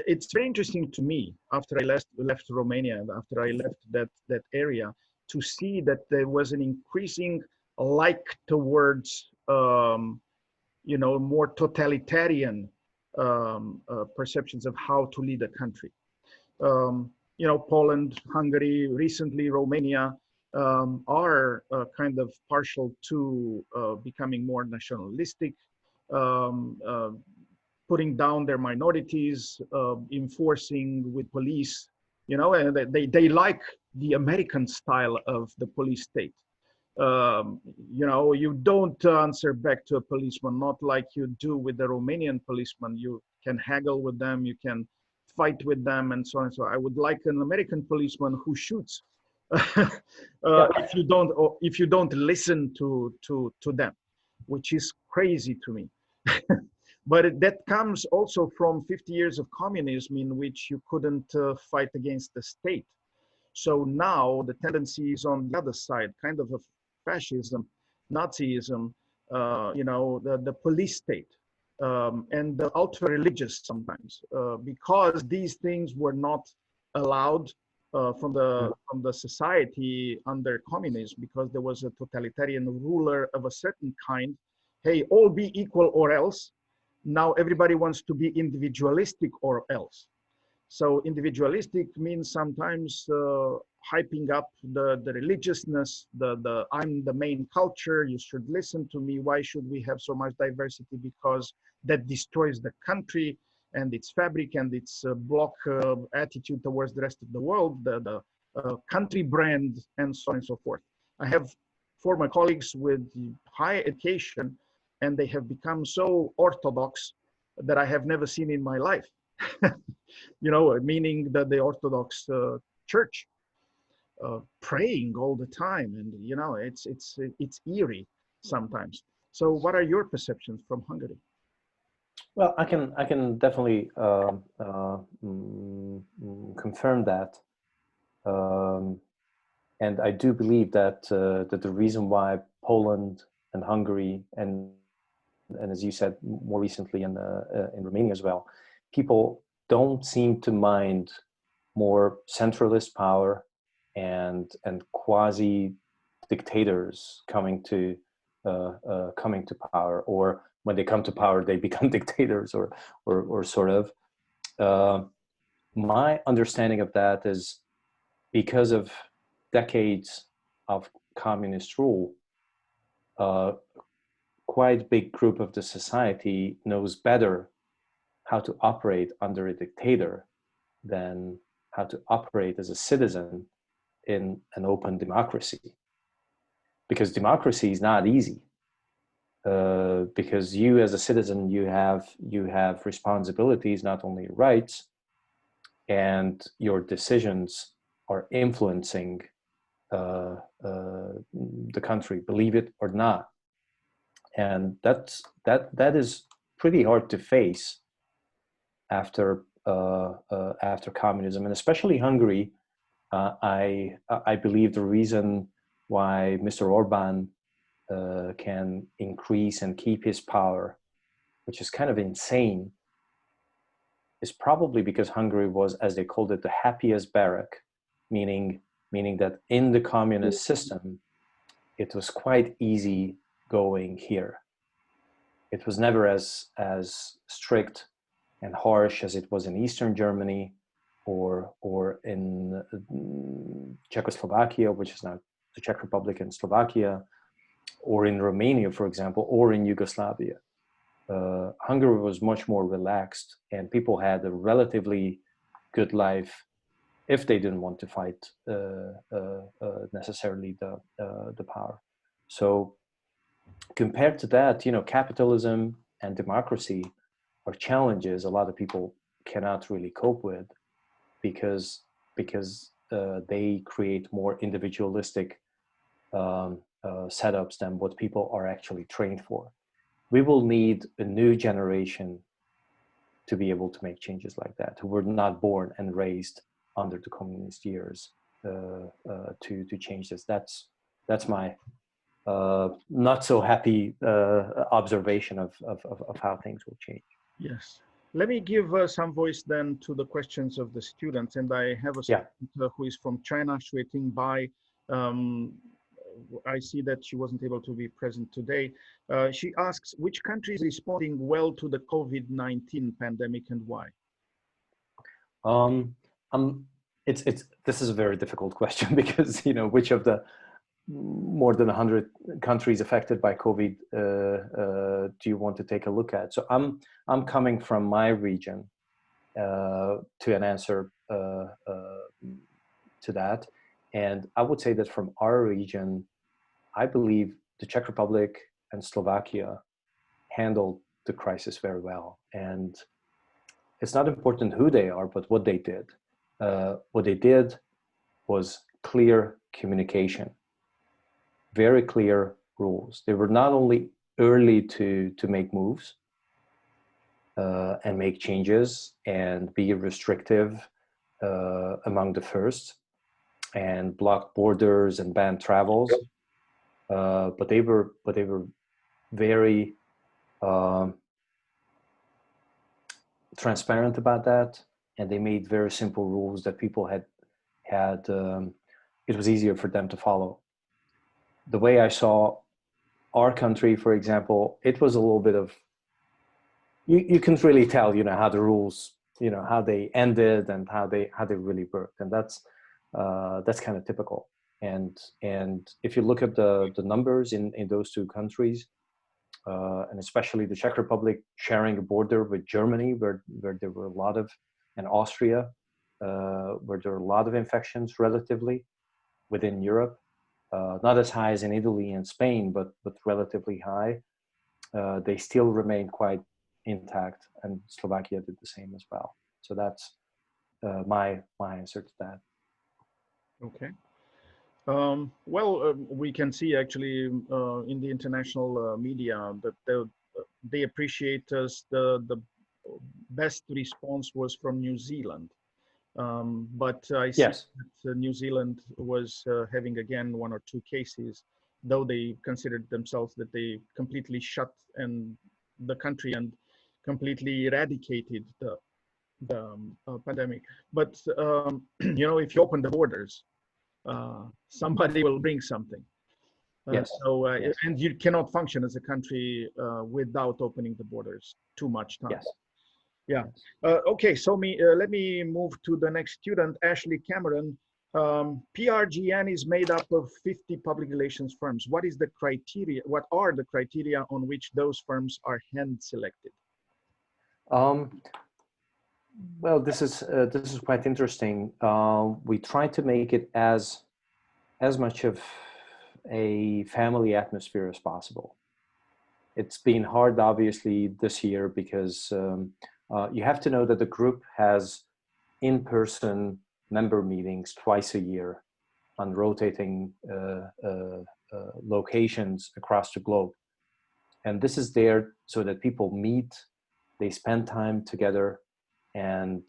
It's very interesting to me, after I left Romania and after I left that area, to see that there was an increasing like towards, you know, more totalitarian perceptions of how to lead a country. You know, Poland, Hungary, recently Romania, are kind of partial to becoming more nationalistic, um, uh, putting down their minorities, enforcing with police, and they like the American style of the police state. You don't answer back to a policeman, not like you do with the Romanian policeman. You can haggle with them, you can fight with them, and so on and so on. I would like an American policeman who shoots Yeah. if you don't listen to them, which is crazy to me. But that comes also from 50 years of communism in which you couldn't fight against the state. So now the tendency is on the other side, kind of a fascism, Nazism, the police state, and the ultra-religious sometimes, because these things were not allowed from the society under communism, because there was a totalitarian ruler of a certain kind. Hey, all be equal or else. Now everybody wants to be individualistic or else. So individualistic means sometimes hyping up the religiousness, the I'm the main culture, you should listen to me. Why should we have so much diversity? Because that destroys the country and its fabric and its block attitude towards the rest of the world, the country brand, and so on and so forth. I have former colleagues with high education, and they have become so orthodox that I have never seen in my life. Meaning that the Orthodox Church praying all the time, and it's eerie sometimes. So, what are your perceptions from Hungary? Well, I can definitely confirm that, and I do believe that that the reason why Poland and Hungary and as you said more recently in Romania as well, people don't seem to mind more centralist power and quasi dictators coming to power, or when they come to power they become dictators, or sort of. My understanding of that is because of decades of communist rule, quite big group of the society knows better how to operate under a dictator than how to operate as a citizen in an open democracy. Because democracy is not easy. Because you as a citizen, you have responsibilities, not only rights, and your decisions are influencing the country, believe it or not. And that is pretty hard to face after communism, and especially Hungary. I believe the reason why Mr. Orban can increase and keep his power, which is kind of insane, is probably because Hungary was, as they called it, the happiest barrack, meaning that in the communist system, it was quite easy going here. It was never as strict and harsh as it was in Eastern Germany or in Czechoslovakia, which is now the Czech Republic and Slovakia, or in Romania, for example, or in Yugoslavia. Hungary was much more relaxed, and people had a relatively good life if they didn't want to fight necessarily the power. So compared to that, capitalism and democracy are challenges a lot of people cannot really cope with, because they create more individualistic setups than what people are actually trained for. We will need a new generation to be able to make changes like that, who were not born and raised under the communist years, to change this. That's my not so happy observation of how things will change. Yes. Let me give some voice then to the questions of the students. And I have a student who is from China, Xueting Bai. I see that she wasn't able to be present today. She asks, which country is responding well to the COVID-19 pandemic and why? This is a very difficult question because which of the more than 100 countries affected by COVID do you want to take a look at? So I'm coming from my region to an answer to that. And I would say that from our region, I believe the Czech Republic and Slovakia handled the crisis very well. And it's not important who they are, but what they did. What they did was clear communication, very clear rules. They were not only early to make moves and make changes and be restrictive among the first and block borders and ban travels, but they were very transparent about that, and they made very simple rules that people had it was easier for them to follow. The way I saw our country, for example, it was a little bit of, you can really tell, how the rules, how they ended and how they really worked. And that's kind of typical. And if you look at the numbers in those two countries, and especially the Czech Republic sharing a border with Germany, where there were a lot of, and Austria, where there are a lot of infections relatively within Europe, not as high as in Italy and Spain, but relatively high. They still remain quite intact, and Slovakia did the same as well. So that's my answer to that. Okay. We can see actually in the international media that they appreciate us. The best response was from New Zealand. But I see Yes. that New Zealand was having again 1 or 2 cases, though they considered themselves that they completely shut the country and completely eradicated the pandemic. But if you open the borders, somebody will bring something. Yes. Yes. And you cannot function as a country without opening the borders too much time. Yes. Yeah. Okay. So let me move to the next student, Ashley Cameron. PRGN is made up of 50 public relations firms. What is the criteria? What are the criteria on which those firms are hand selected? Well, this is quite interesting. We try to make it as much of a family atmosphere as possible. It's been hard, obviously, this year because you have to know that the group has in-person member meetings twice a year on rotating locations across the globe. And this is there so that people meet, they spend time together, and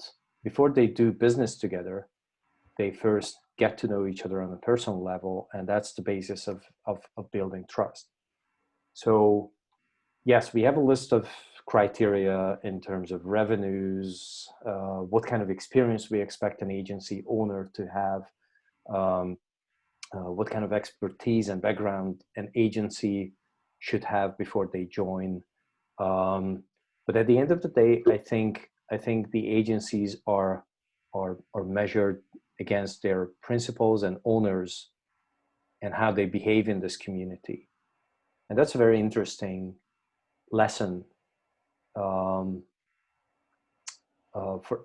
before they do business together, they first get to know each other on a personal level, and that's the basis of building trust. So yes, we have a list of criteria in terms of revenues, what kind of experience we expect an agency owner to have, what kind of expertise and background an agency should have before they join. But at the end of the day, I think the agencies are measured against their principals and owners and how they behave in this community. And that's a very interesting lesson,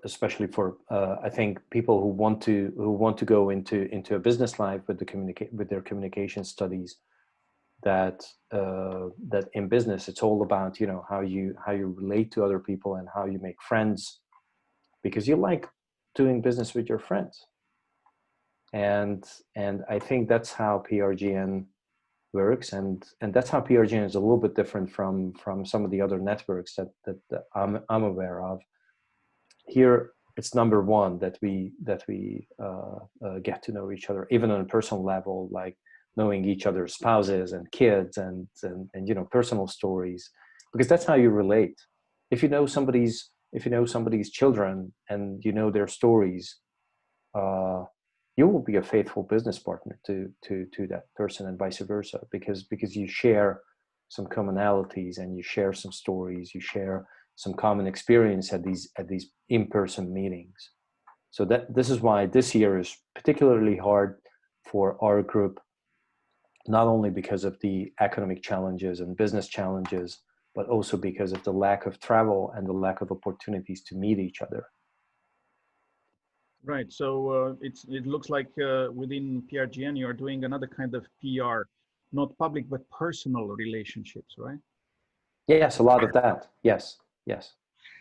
especially for I think people who want to go into a business life with their communication studies. That in business it's all about how you relate to other people and how you make friends, because you like doing business with your friends. And I think that's how PRGN works, and that's how PRGN is a little bit different from some of the other networks that I'm aware of. Here, it's number one that we get to know each other, even on a personal level, like knowing each other's spouses and kids and personal stories, because that's how you relate. If you know somebody's children and you know their stories, you will be a faithful business partner to that person, and vice versa, because you share some commonalities and you share some stories, you share some common experience at these in-person meetings. So this is why this year is particularly hard for our group, not only because of the economic challenges and business challenges, but also because of the lack of travel and the lack of opportunities to meet each other. Right. So it looks like within PRGN you are doing another kind of PR, not public but personal relationships, right? Yes, a lot of that. Yes, yes,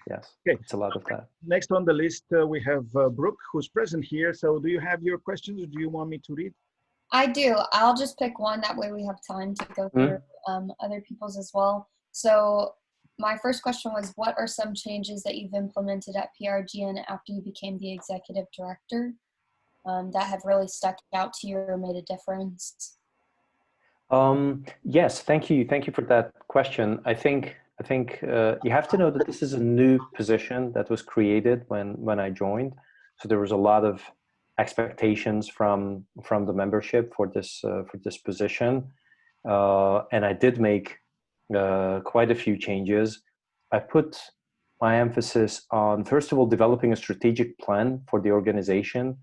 yes. Okay. It's a lot of that. Next on the list we have Brooke, who's present here. So do you have your questions, or do you want me to read? I do. I'll just pick one. That way we have time to go through other people's as well. So my first question was, what are some changes that you've implemented at PRGN after you became the executive director that have really stuck out to you or made a difference? Yes, thank you. Thank you for that question. I think you have to know that this is a new position that was created when I joined. So there was a lot of expectations from the membership for this position, and I did make quite a few changes. I put my emphasis on, first of all, developing a strategic plan for the organization,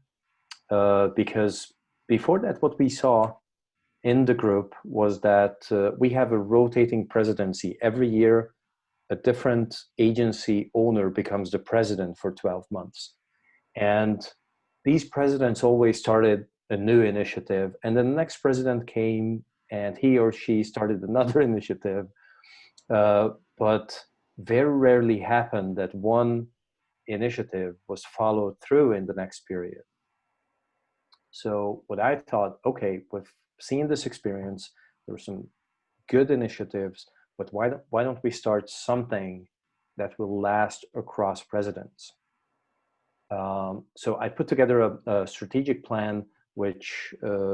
because before that, what we saw in the group was that we have a rotating presidency. Every year, a different agency owner becomes the president for 12 months. And these presidents always started a new initiative, and then the next president came and he or she started another initiative. But very rarely happened that one initiative was followed through in the next period. So what I thought, okay, with seeing this experience, there were some good initiatives, but why don't we start something that will last across presidents? So I put together a strategic plan which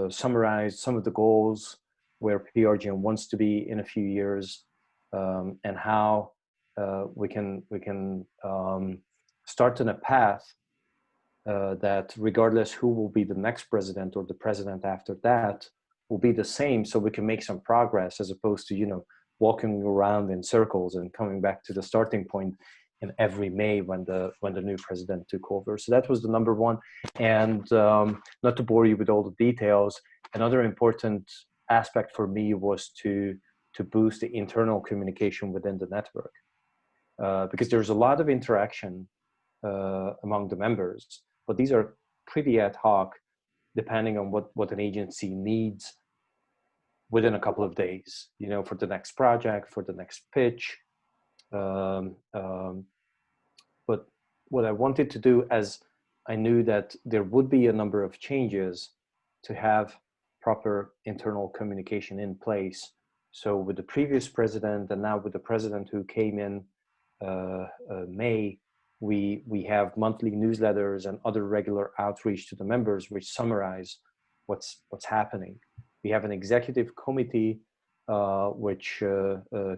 summarized some of the goals where PRGN wants to be in a few years, and how we can start on a path that regardless who will be the next president or the president after that will be the same, so we can make some progress as opposed to walking around in circles and coming back to the starting point in every May when the new president took over. So that was the number one. And not to bore you with all the details, another important aspect for me was to boost the internal communication within the network, because there's a lot of interaction among the members, but these are pretty ad hoc, depending on what an agency needs within a couple of days, for the next project, for the next pitch. But what I wanted to do, as I knew that there would be a number of changes, to have proper internal communication in place. So with the previous president and now with the president who came in May, we have monthly newsletters and other regular outreach to the members which summarize what's happening. We have an executive committee which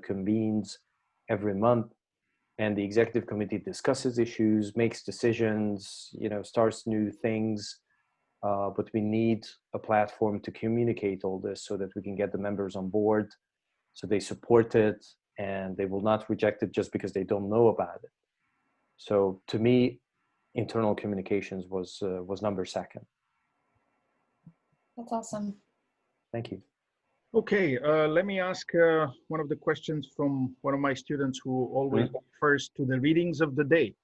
convenes every month, and the executive committee discusses issues, makes decisions, starts new things. But we need a platform to communicate all this so that we can get the members on board, so they support it and they will not reject it just because they don't know about it. So to me, internal communications was number second. That's awesome. Thank you. Okay, let me ask one of the questions from one of my students who always refers to the readings of the day.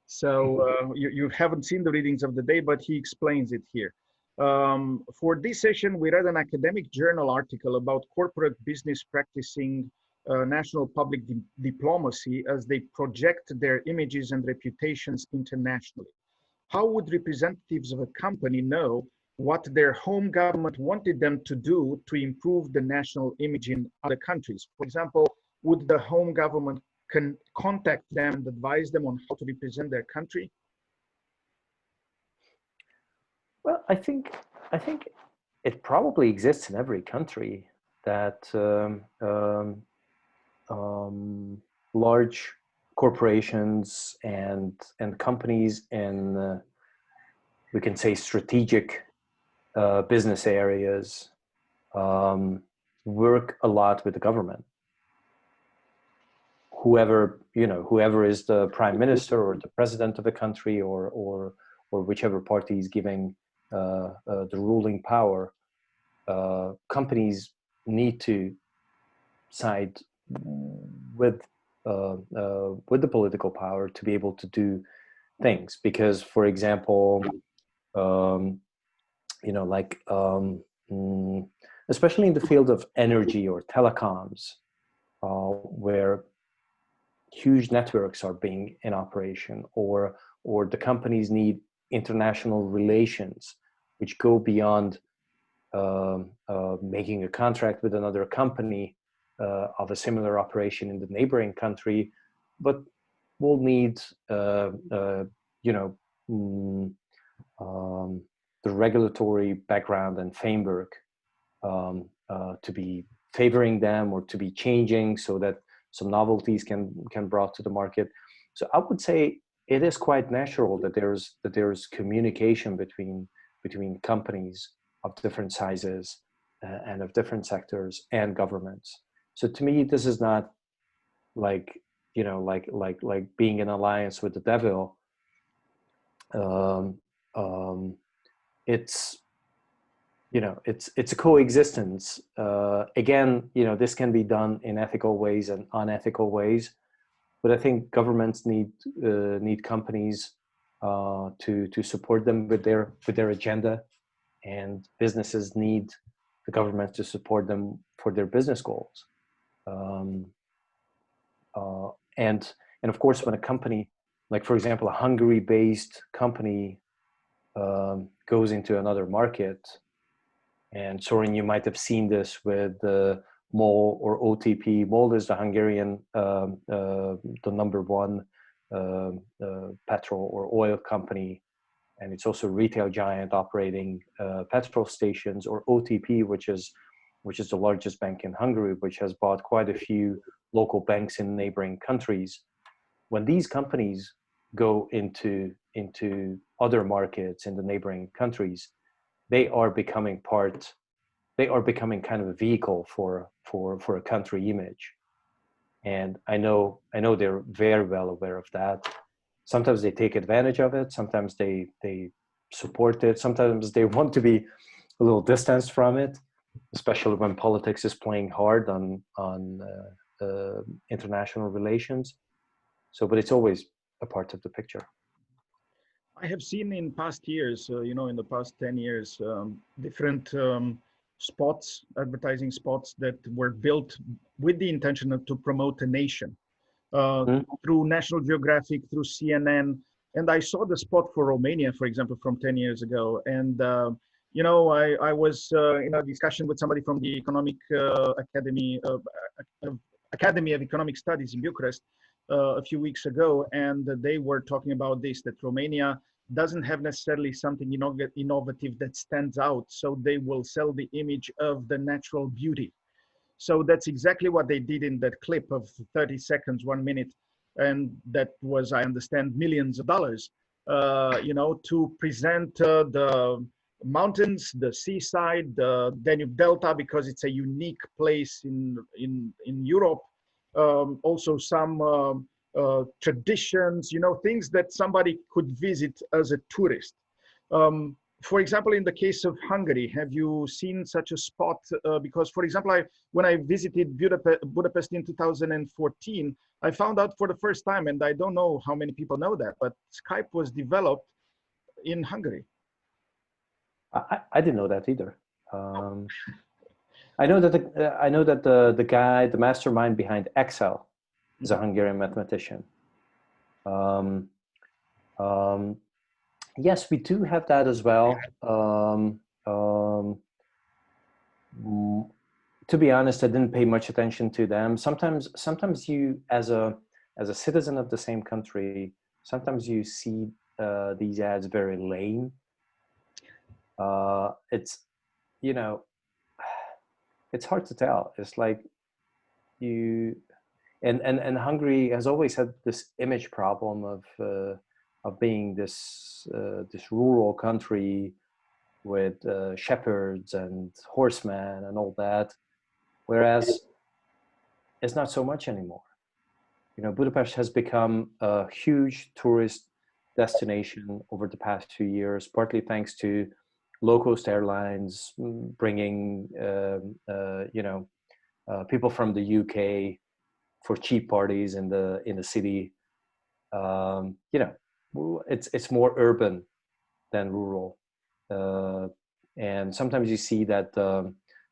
So you haven't seen the readings of the day, but he explains it here. For this session, we read an academic journal article about corporate business practicing national public diplomacy as they project their images and reputations internationally. How would representatives of a company know what their home government wanted them to do to improve the national image in other countries? For example, would the home government contact them and advise them on how to represent their country? Well, I think it probably exists in every country that large corporations and companies in we can say strategic business areas work a lot with the government. Whoever is the prime minister or the president of the country, or whichever party is giving the ruling power, companies need to side with the political power to be able to do things. Because, for example, you know, like especially in the field of energy or telecoms, where huge networks are being in operation, or the companies need international relations which go beyond making a contract with another company of a similar operation in the neighboring country, but will need you know, the regulatory background and framework to be favoring them or to be changing, so that some novelties can brought to the market. So I would say it is quite natural that there's communication between companies of different sizes and of different sectors and governments. So to me, this is not like, you know, like being in alliance with the devil. It's, you know, it's a coexistence. Again, you know, this can be done in ethical ways and unethical ways, but I think governments need companies to support them with their agenda, and businesses need the government to support them for their business goals. And of course, when a company, like for example, a Hungary-based company goes into another market, and Soren, you might have seen this with MOL or OTP. MOL is the Hungarian, the #1 petrol or oil company, and it's also a retail giant operating petrol stations. Or OTP, which is the largest bank in Hungary, which has bought quite a few local banks in neighboring countries. When these companies go into other markets in the neighboring countries, they are becoming kind of a vehicle for a country image. And I know they're very well aware of that. Sometimes they take advantage of it, sometimes they support it, sometimes they want to be a little distanced from it, especially when politics is playing hard on international relations. So, but it's always a part of the picture. I have seen in past years, you know, in the past 10 years, different spots, advertising spots that were built with the intention to promote a nation through National Geographic, through CNN. And I saw the spot for Romania, for example, from 10 years ago. And, you know, I was in a discussion with somebody from the Academy of Economic Studies in Bucharest a few weeks ago, and they were talking about this, that Romania doesn't have necessarily something innovative that stands out, so they will sell the image of the natural beauty. So that's exactly what they did in that clip of 30 seconds, 1 minute, and that was, I understand, millions of dollars, you know, to present the mountains, the seaside, the Danube Delta, because it's a unique place in Europe. Also some traditions, you know, things that somebody could visit as a tourist. For example, in the case of Hungary, have you seen such a spot? Because, for example, when I visited Budapest in 2014, I found out for the first time, and I don't know how many people know that, but Skype was developed in Hungary. I didn't know that either. I know that the guy, the mastermind behind Excel, is a Hungarian mathematician. Yes, we do have that as well. To be honest, I didn't pay much attention to them. Sometimes you, as a citizen of the same country, sometimes you see these ads very lame. It's, you know, it's hard to tell. It's like you, and Hungary has always had this image problem of being this rural country with shepherds and horsemen and all that, whereas it's not so much anymore. You know, Budapest has become a huge tourist destination over the past few years, partly thanks to low-cost airlines bringing, people from the UK for cheap parties in the city. It's more urban than rural, and sometimes you see that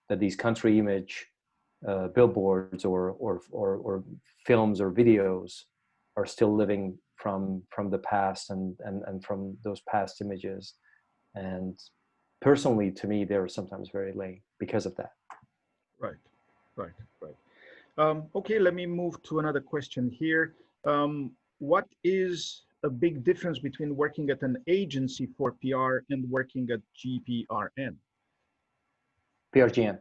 these country image billboards or films or videos are still living from the past and from those past images. And personally, to me, they're sometimes very lame because of that. Right, right, right. Okay, let me move to another question here. What is a big difference between working at an agency for PR and working at GPRN? PRGN.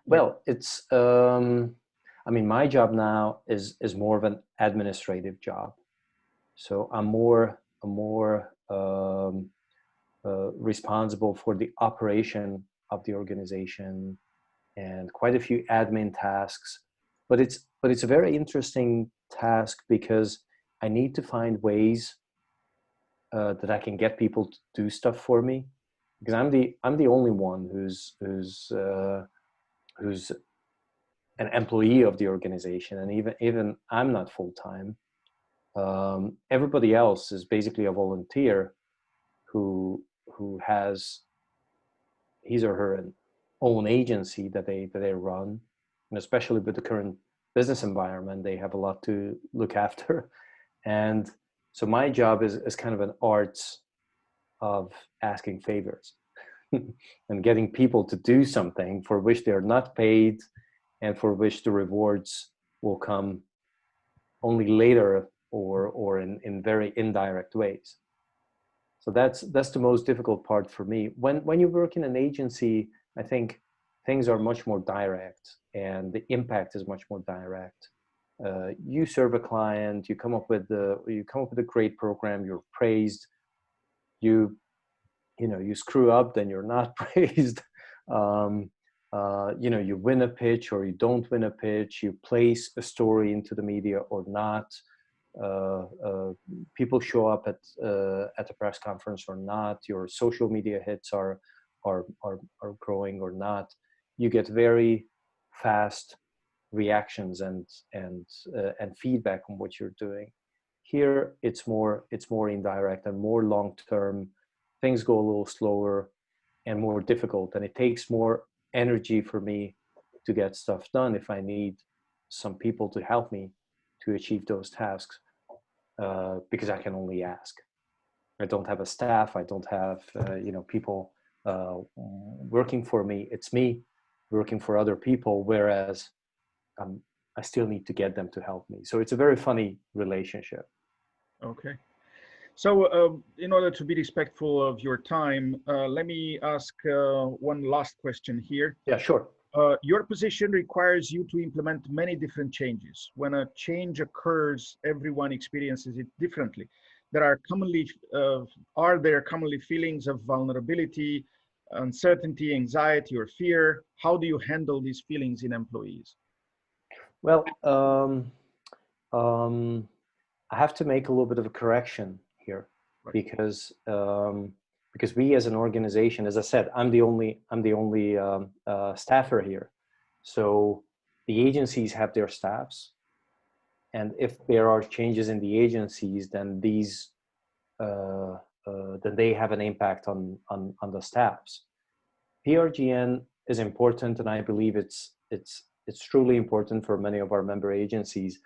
Well, it's, I mean, my job now is more of an administrative job. So I'm more responsible for the operation of the organization and quite a few admin tasks. But it's a very interesting task because I need to find ways that I can get people to do stuff for me, because I'm the only one who's an employee of the organization, and even I'm not full time. Everybody else is basically a volunteer who has his or her own agency that they run, and especially with the current business environment, they have a lot to look after. And so my job is kind of an arts of asking favors and getting people to do something for which they're not paid and for which the rewards will come only later or in very indirect ways. So that's the most difficult part for me. When you work in an agency, I think things are much more direct and the impact is much more direct. You serve a client, you come up with a great program, you're praised. You screw up, then you're not praised. You win a pitch or you don't win a pitch, you place a story into the media or not. People show up at a press conference or not. Your social media hits are growing or not. You get very fast reactions and feedback on what you're doing. Here, it's more indirect and more long term. Things go a little slower and more difficult, and it takes more energy for me to get stuff done if I need some people to help me to achieve those tasks, because I can only ask. I don't have a staff. I don't have people working for me. It's me working for other people, whereas I still need to get them to help me. So it's a very funny relationship. Okay. So in order to be respectful of your time, let me ask one last question here. Yeah, sure. Your position requires you to implement many different changes. When a change occurs, everyone experiences it differently. Are there commonly feelings of vulnerability, uncertainty, anxiety, or fear? How do you handle these feelings in employees? Well, I have to make a little bit of a correction here, right? Because we as an organization, as I said, I'm the only staffer here. So the agencies have their staffs, and if there are changes in the agencies, then then they have an impact on the staffs. PRGN is important, and I believe it's truly important for many of our member agencies,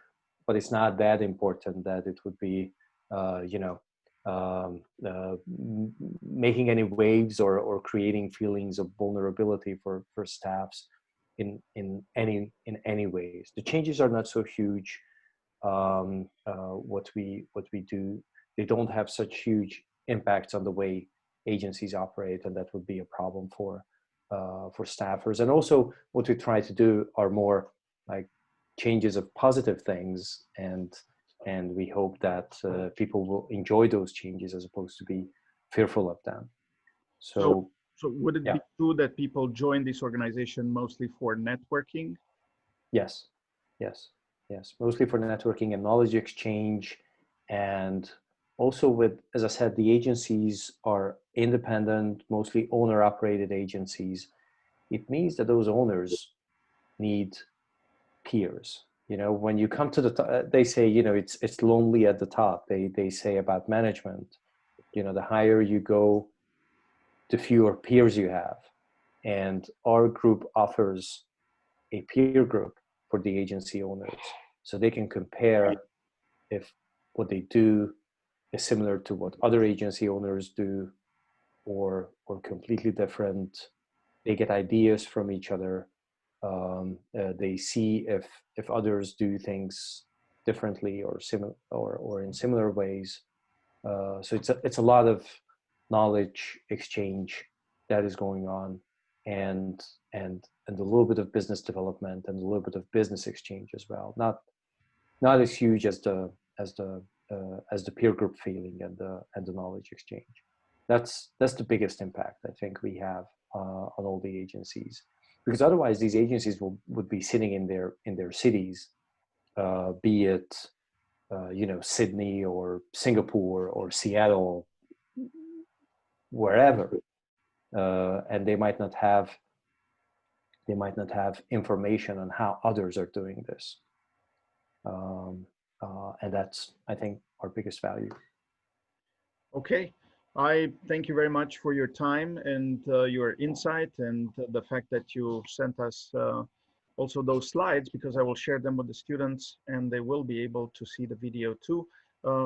but it's not that important that it would be making any waves or creating feelings of vulnerability for staffs in any ways. The changes are not so huge. What we do, they don't have such huge impacts on the way agencies operate, and that would be a problem for staffers. And also what we try to do are more like changes of positive things, and we hope that people will enjoy those changes as opposed to be fearful of them. So would it be true that people join this organization mostly for networking? Yes, mostly for networking and knowledge exchange, and also with, as I said, the agencies are independent, mostly owner-operated agencies. It means that those owners need peers. You know, when you come to the top, they say, you know, it's lonely at the top. They say about management, you know, the higher you go, the fewer peers you have. And our group offers a peer group for the agency owners, so they can compare if what they do is similar to what other agency owners do, or completely different. They get ideas from each other. They see if others do things differently or similar or in similar ways. So it's a lot of knowledge exchange that is going on, and a little bit of business development and a little bit of business exchange as well. Not as huge as the peer group feeling and the knowledge exchange. That's the biggest impact I think we have on all the agencies, because otherwise these agencies would be sitting in their cities, be it you know, Sydney or Singapore or Seattle, wherever, and they might not have information on how others are doing this, and that's, I think, our biggest value. Okay, I thank you very much for your time and your insight, and the fact that you sent us also those slides, because I will share them with the students and they will be able to see the video too.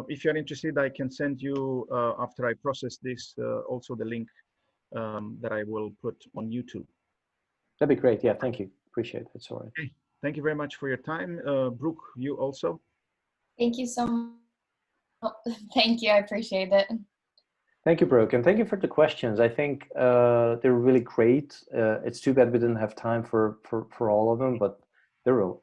If you're interested, I can send you, after I process this, also the link that I will put on YouTube. That'd be great. Yeah, thank you. Appreciate it. Sorry. Okay. Thank you very much for your time. Brooke, you also. Thank you so much. Thank you. I appreciate it. Thank you, Brooke, and thank you for the questions. I think they're really great. It's too bad we didn't have time for all of them, but there were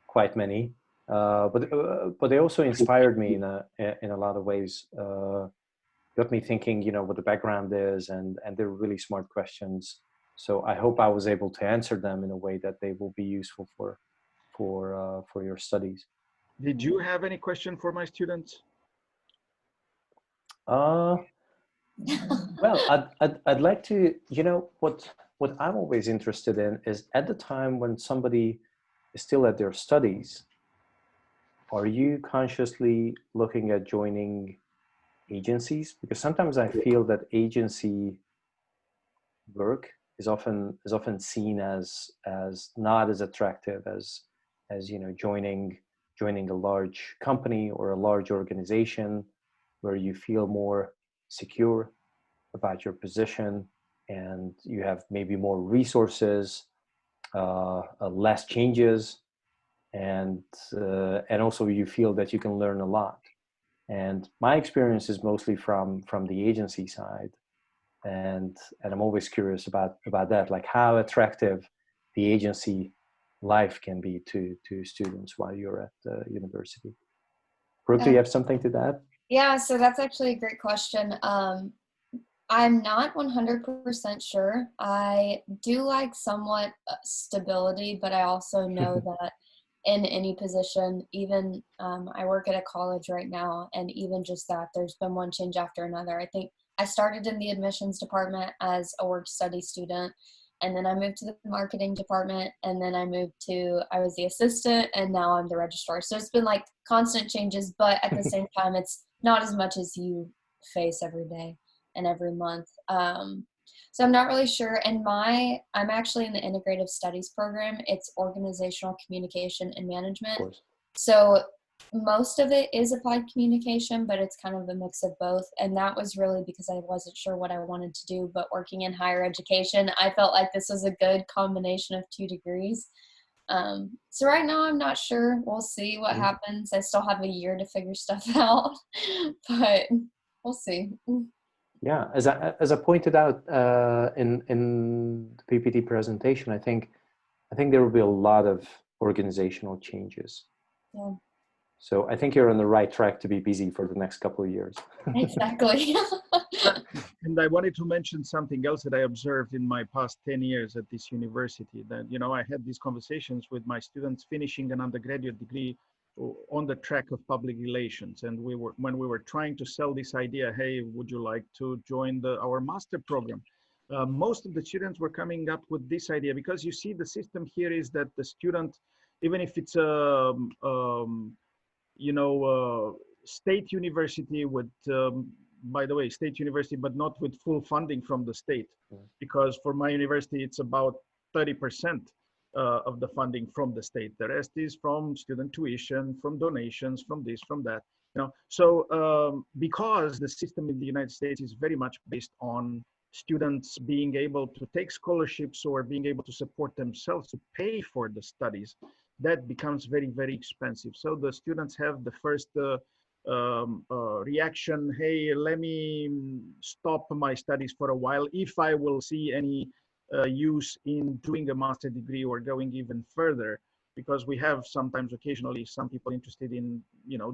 quite many. But they also inspired me in a lot of ways. Got me thinking, you know, what the background is, and they're really smart questions. So I hope I was able to answer them in a way that they will be useful for your studies. Did you have any question for my students? Well, I'd like to, you know, what I'm always interested in is, at the time when somebody is still at their studies, are you consciously looking at joining agencies? Because sometimes I feel that agency work is often seen as not as attractive as you know, joining a large company or a large organization where you feel more secure about your position, and you have maybe more resources, less changes, and also you feel that you can learn a lot. And my experience is mostly from the agency side, and I'm always curious about that, like how attractive the agency life can be to students while you're at the university. Brooke, do you have something to that? Yeah, so that's actually a great question. I'm not 100% sure. I do like somewhat stability, but I also know that in any position, even I work at a college right now, and even just that, there's been one change after another. I think I started in the admissions department as a work study student, and then I moved to the marketing department, and then I was the assistant, and now I'm the registrar. So it's been like constant changes, but at the same time, it's not as much as you face every day and every month. So I'm not really sure. And I'm actually in the integrative studies program. It's organizational communication and management. Of course. So most of it is applied communication, but it's kind of a mix of both. And that was really because I wasn't sure what I wanted to do, but working in higher education, I felt like this was a good combination of 2 degrees. So right now I'm not sure. We'll see what happens. I still have a year to figure stuff out, but we'll see. Yeah, as I pointed out in the PPT presentation, I think there will be a lot of organizational changes. Yeah. So I think you're on the right track to be busy for the next couple of years. Exactly. And I wanted to mention something else that I observed in my past 10 years at this university, that, you know, I had these conversations with my students finishing an undergraduate degree on the track of public relations, and when we were trying to sell this idea, hey, would you like to join our master program? Most of the students were coming up with this idea, because you see the system here is that the student, even if it's a state university with by the way, state university, but not with full funding from the state, because for my university it's about 30% of the funding from the state. The rest is from student tuition, from donations, from this, from that. So because the system in the United States is very much based on students being able to take scholarships or being able to support themselves to pay for the studies, that becomes very, very expensive. So the students have the first reaction, hey, let me stop my studies for a while if I will see any use in doing a master degree or going even further, because we have sometimes occasionally some people interested in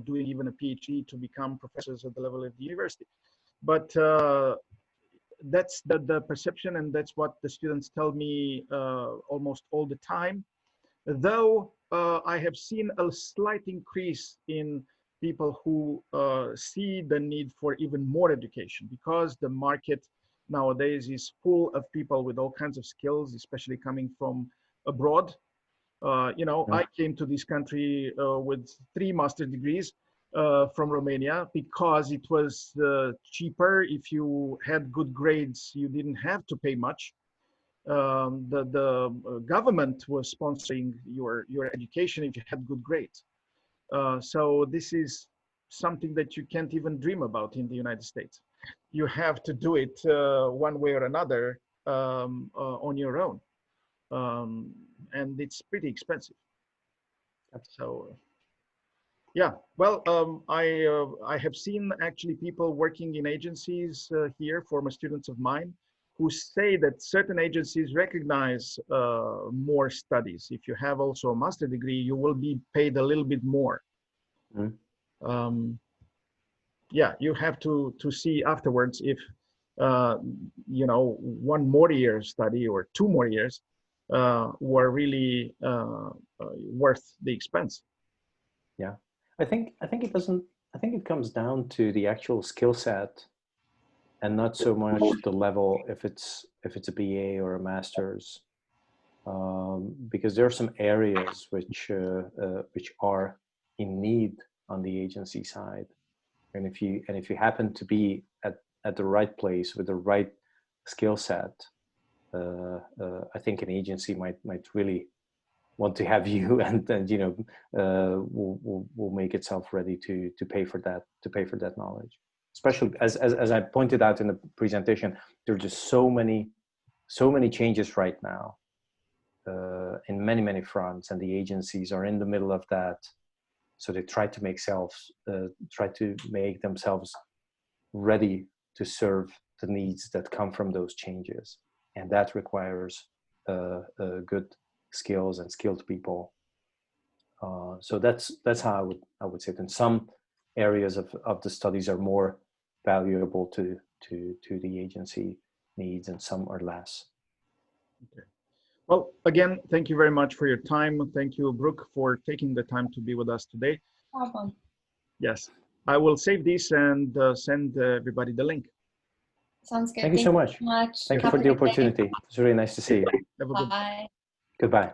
doing even a PhD to become professors at the level of the university. But that's the perception, and that's what the students tell me almost all the time. Though I have seen a slight increase in people who see the need for even more education, because the market nowadays is full of people with all kinds of skills, especially coming from abroad. I came to this country with 3 master degrees from Romania, because it was cheaper. If you had good grades, you didn't have to pay much. The government was sponsoring your education if you had good grades. So this is something that you can't even dream about in the United States. You have to do it one way or another on your own. And it's pretty expensive. So, yeah, well, I have seen actually people working in agencies here, former students of mine, who say that certain agencies recognize more studies. If you have also a master degree, you will be paid a little bit more. Yeah, you have to see afterwards if one more year study or 2 more years were really worth the expense. Yeah, I think it doesn't. I think it comes down to the actual skill set, and not so much the level, if it's a BA or a master's, because there are some areas which are in need on the agency side, and if you happen to be at the right place with the right skill set, I think an agency might really want to have you, and will make itself ready to pay for that knowledge. Especially as I pointed out in the presentation, there are just so many changes right now in many fronts, and the agencies are in the middle of that. So they try to make themselves ready to serve the needs that come from those changes, and that requires good skills and skilled people. So that's how I would say it. And some areas of the studies are more valuable to the agency needs, and some are less. Okay. Well, again, thank you very much for your time. Thank you, Brooke, for taking the time to be with us today. No problem. Yes, I will save this and send everybody the link. Sounds good. Thank you so much. Much. Thank you for the opportunity. It's really nice to see you. Have a good Bye. Goodbye.